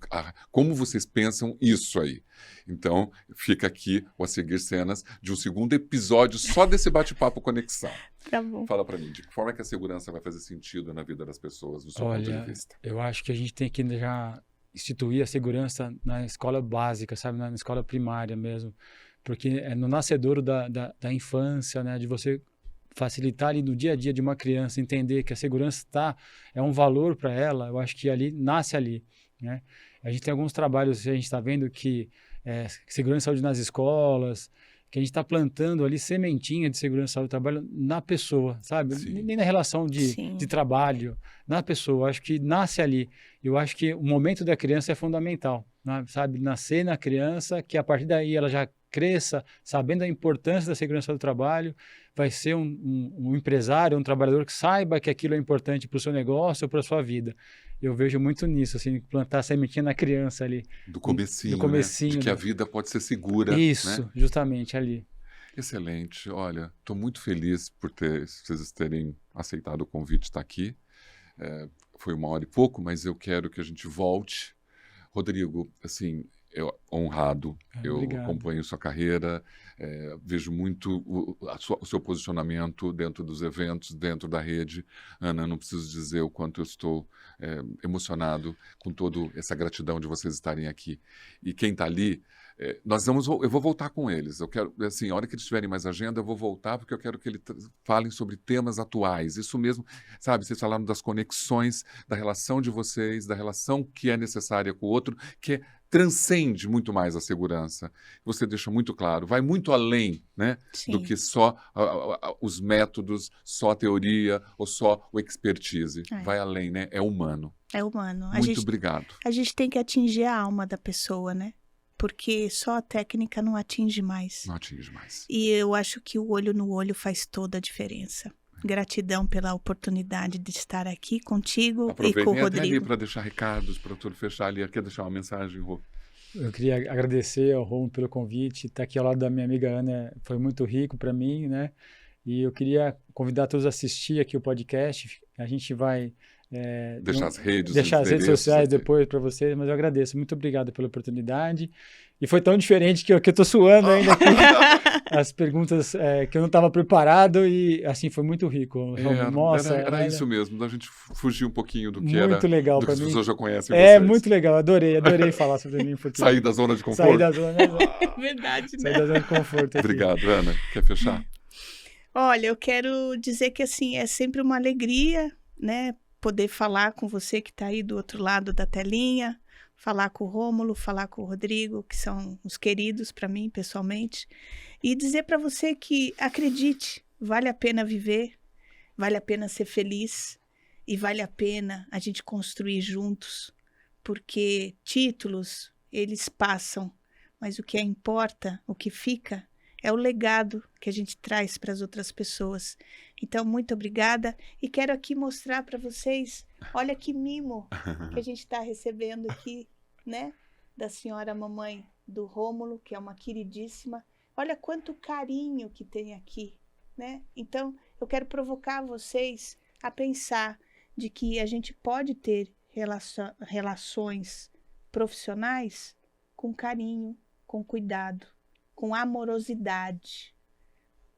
como vocês pensam isso aí. Então, fica aqui o A Seguir Cenas de um segundo episódio só desse bate-papo Conexão. Tá bom. Fala para mim, de que forma é que a segurança vai fazer sentido na vida das pessoas, do seu ponto de vista? Eu acho que a gente tem que já instituir a segurança na escola básica, sabe? Na escola primária mesmo. Porque é no nascedouro da infância, né? De você facilitar ali no dia a dia de uma criança, entender que a segurança é um valor para ela. Eu acho que nasce ali, né? A gente tem alguns trabalhos que a gente está vendo que segurança e saúde nas escolas, que a gente está plantando ali sementinha de segurança e saúde do trabalho na pessoa, sabe? Sim. Nem na relação de trabalho, na pessoa. Eu acho que nasce ali. Eu acho que o momento da criança é fundamental, né? Sabe? Nascer na criança, que a partir daí ela já cresça sabendo a importância da segurança do trabalho, vai ser um empresário, um trabalhador que saiba que aquilo é importante para o seu negócio ou para a sua vida. Eu vejo muito nisso, assim, plantar a sementinha na criança ali. Do comecinho, comecinho, né? De que né? a vida pode ser segura. Isso, né? Justamente ali. Excelente. Olha, estou muito feliz por vocês terem aceitado o convite de estar aqui. Foi 1 hora e pouco, mas eu quero que a gente volte. Rodrigo, assim, honrado. Eu Obrigado. acompanho sua carreira, vejo muito o seu posicionamento dentro dos eventos, dentro da rede. Ana, não preciso dizer o quanto eu estou emocionado com toda essa gratidão de vocês estarem aqui. E quem está ali, eu vou voltar com eles. Eu quero, assim, a hora que eles tiverem mais agenda, eu vou voltar, porque eu quero que eles falem sobre temas atuais. Isso mesmo, sabe? Vocês falaram das conexões, da relação de vocês, da relação que é necessária com o outro, transcende muito mais a segurança. Você deixa muito claro, vai muito além, né, do Sim. que só os métodos, só a teoria ou só o expertise. Vai além, né? É humano. É humano. Muito obrigado. A gente tem que atingir a alma da pessoa, né? Porque só a técnica não atinge mais. Não atinge mais. E eu acho que o olho no olho faz toda a diferença. Gratidão pela oportunidade de estar aqui contigo e com o Rodrigo. Até ali para deixar recados, para tudo fechar ali. Quer deixar uma mensagem, Rô? Eu queria agradecer ao Romulo pelo convite. Estar aqui ao lado da minha amiga Ana foi muito rico para mim, né? E eu queria convidar todos a assistir aqui o podcast. A gente vai... deixar as redes sociais depois para vocês, mas eu agradeço. Muito obrigado pela oportunidade. E foi tão diferente que eu tô suando ainda aqui. As perguntas que eu não estava preparado e assim foi muito rico. Nossa, era isso mesmo, da gente fugir um pouquinho do que muito legal do que as mim. pessoas já conhecem vocês. Muito legal, adorei falar sobre mim um pouquinho. Sair da zona de conforto. Sair da zona, Verdade, né? Sair da zona de conforto. Aqui. Obrigado, Ana. Quer fechar? Olha, eu quero dizer que assim é sempre uma alegria, né? Poder falar com você que está aí do outro lado da telinha, falar com o Rômulo, falar com o Rodrigo, que são os queridos para mim pessoalmente, e dizer para você que acredite, vale a pena viver, vale a pena ser feliz e vale a pena a gente construir juntos, porque títulos, eles passam, mas o que importa, o que fica, é o legado que a gente traz para as outras pessoas. Então, muito obrigada. E quero aqui mostrar para vocês, olha que mimo que a gente está recebendo aqui, né? Da senhora mamãe do Rômulo, que é uma queridíssima. Olha quanto carinho que tem aqui, né? Então, eu quero provocar vocês a pensar de que a gente pode ter relações profissionais com carinho, com cuidado, com amorosidade,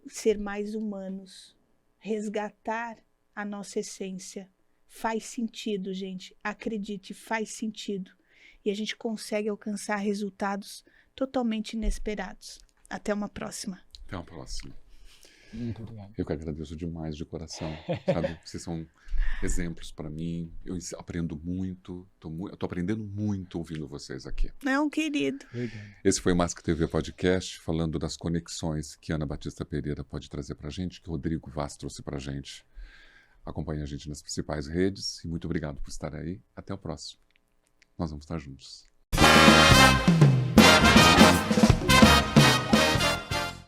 ser mais humanos, resgatar a nossa essência. Faz sentido, gente. Acredite, faz sentido. E a gente consegue alcançar resultados totalmente inesperados. Até uma próxima. Até uma próxima. Muito obrigado. Eu que agradeço demais de coração, sabe? Vocês são exemplos para mim. Eu aprendo muito. Eu tô aprendendo muito ouvindo vocês aqui. Não, querido. Obrigado. Esse foi o Mask TV Podcast, falando das conexões que Ana Batista Pereira pode trazer para a gente, que o Rodrigo Vaz trouxe para a gente. Acompanhe a gente nas principais redes e muito obrigado por estar aí. Até o próximo. Nós vamos estar juntos.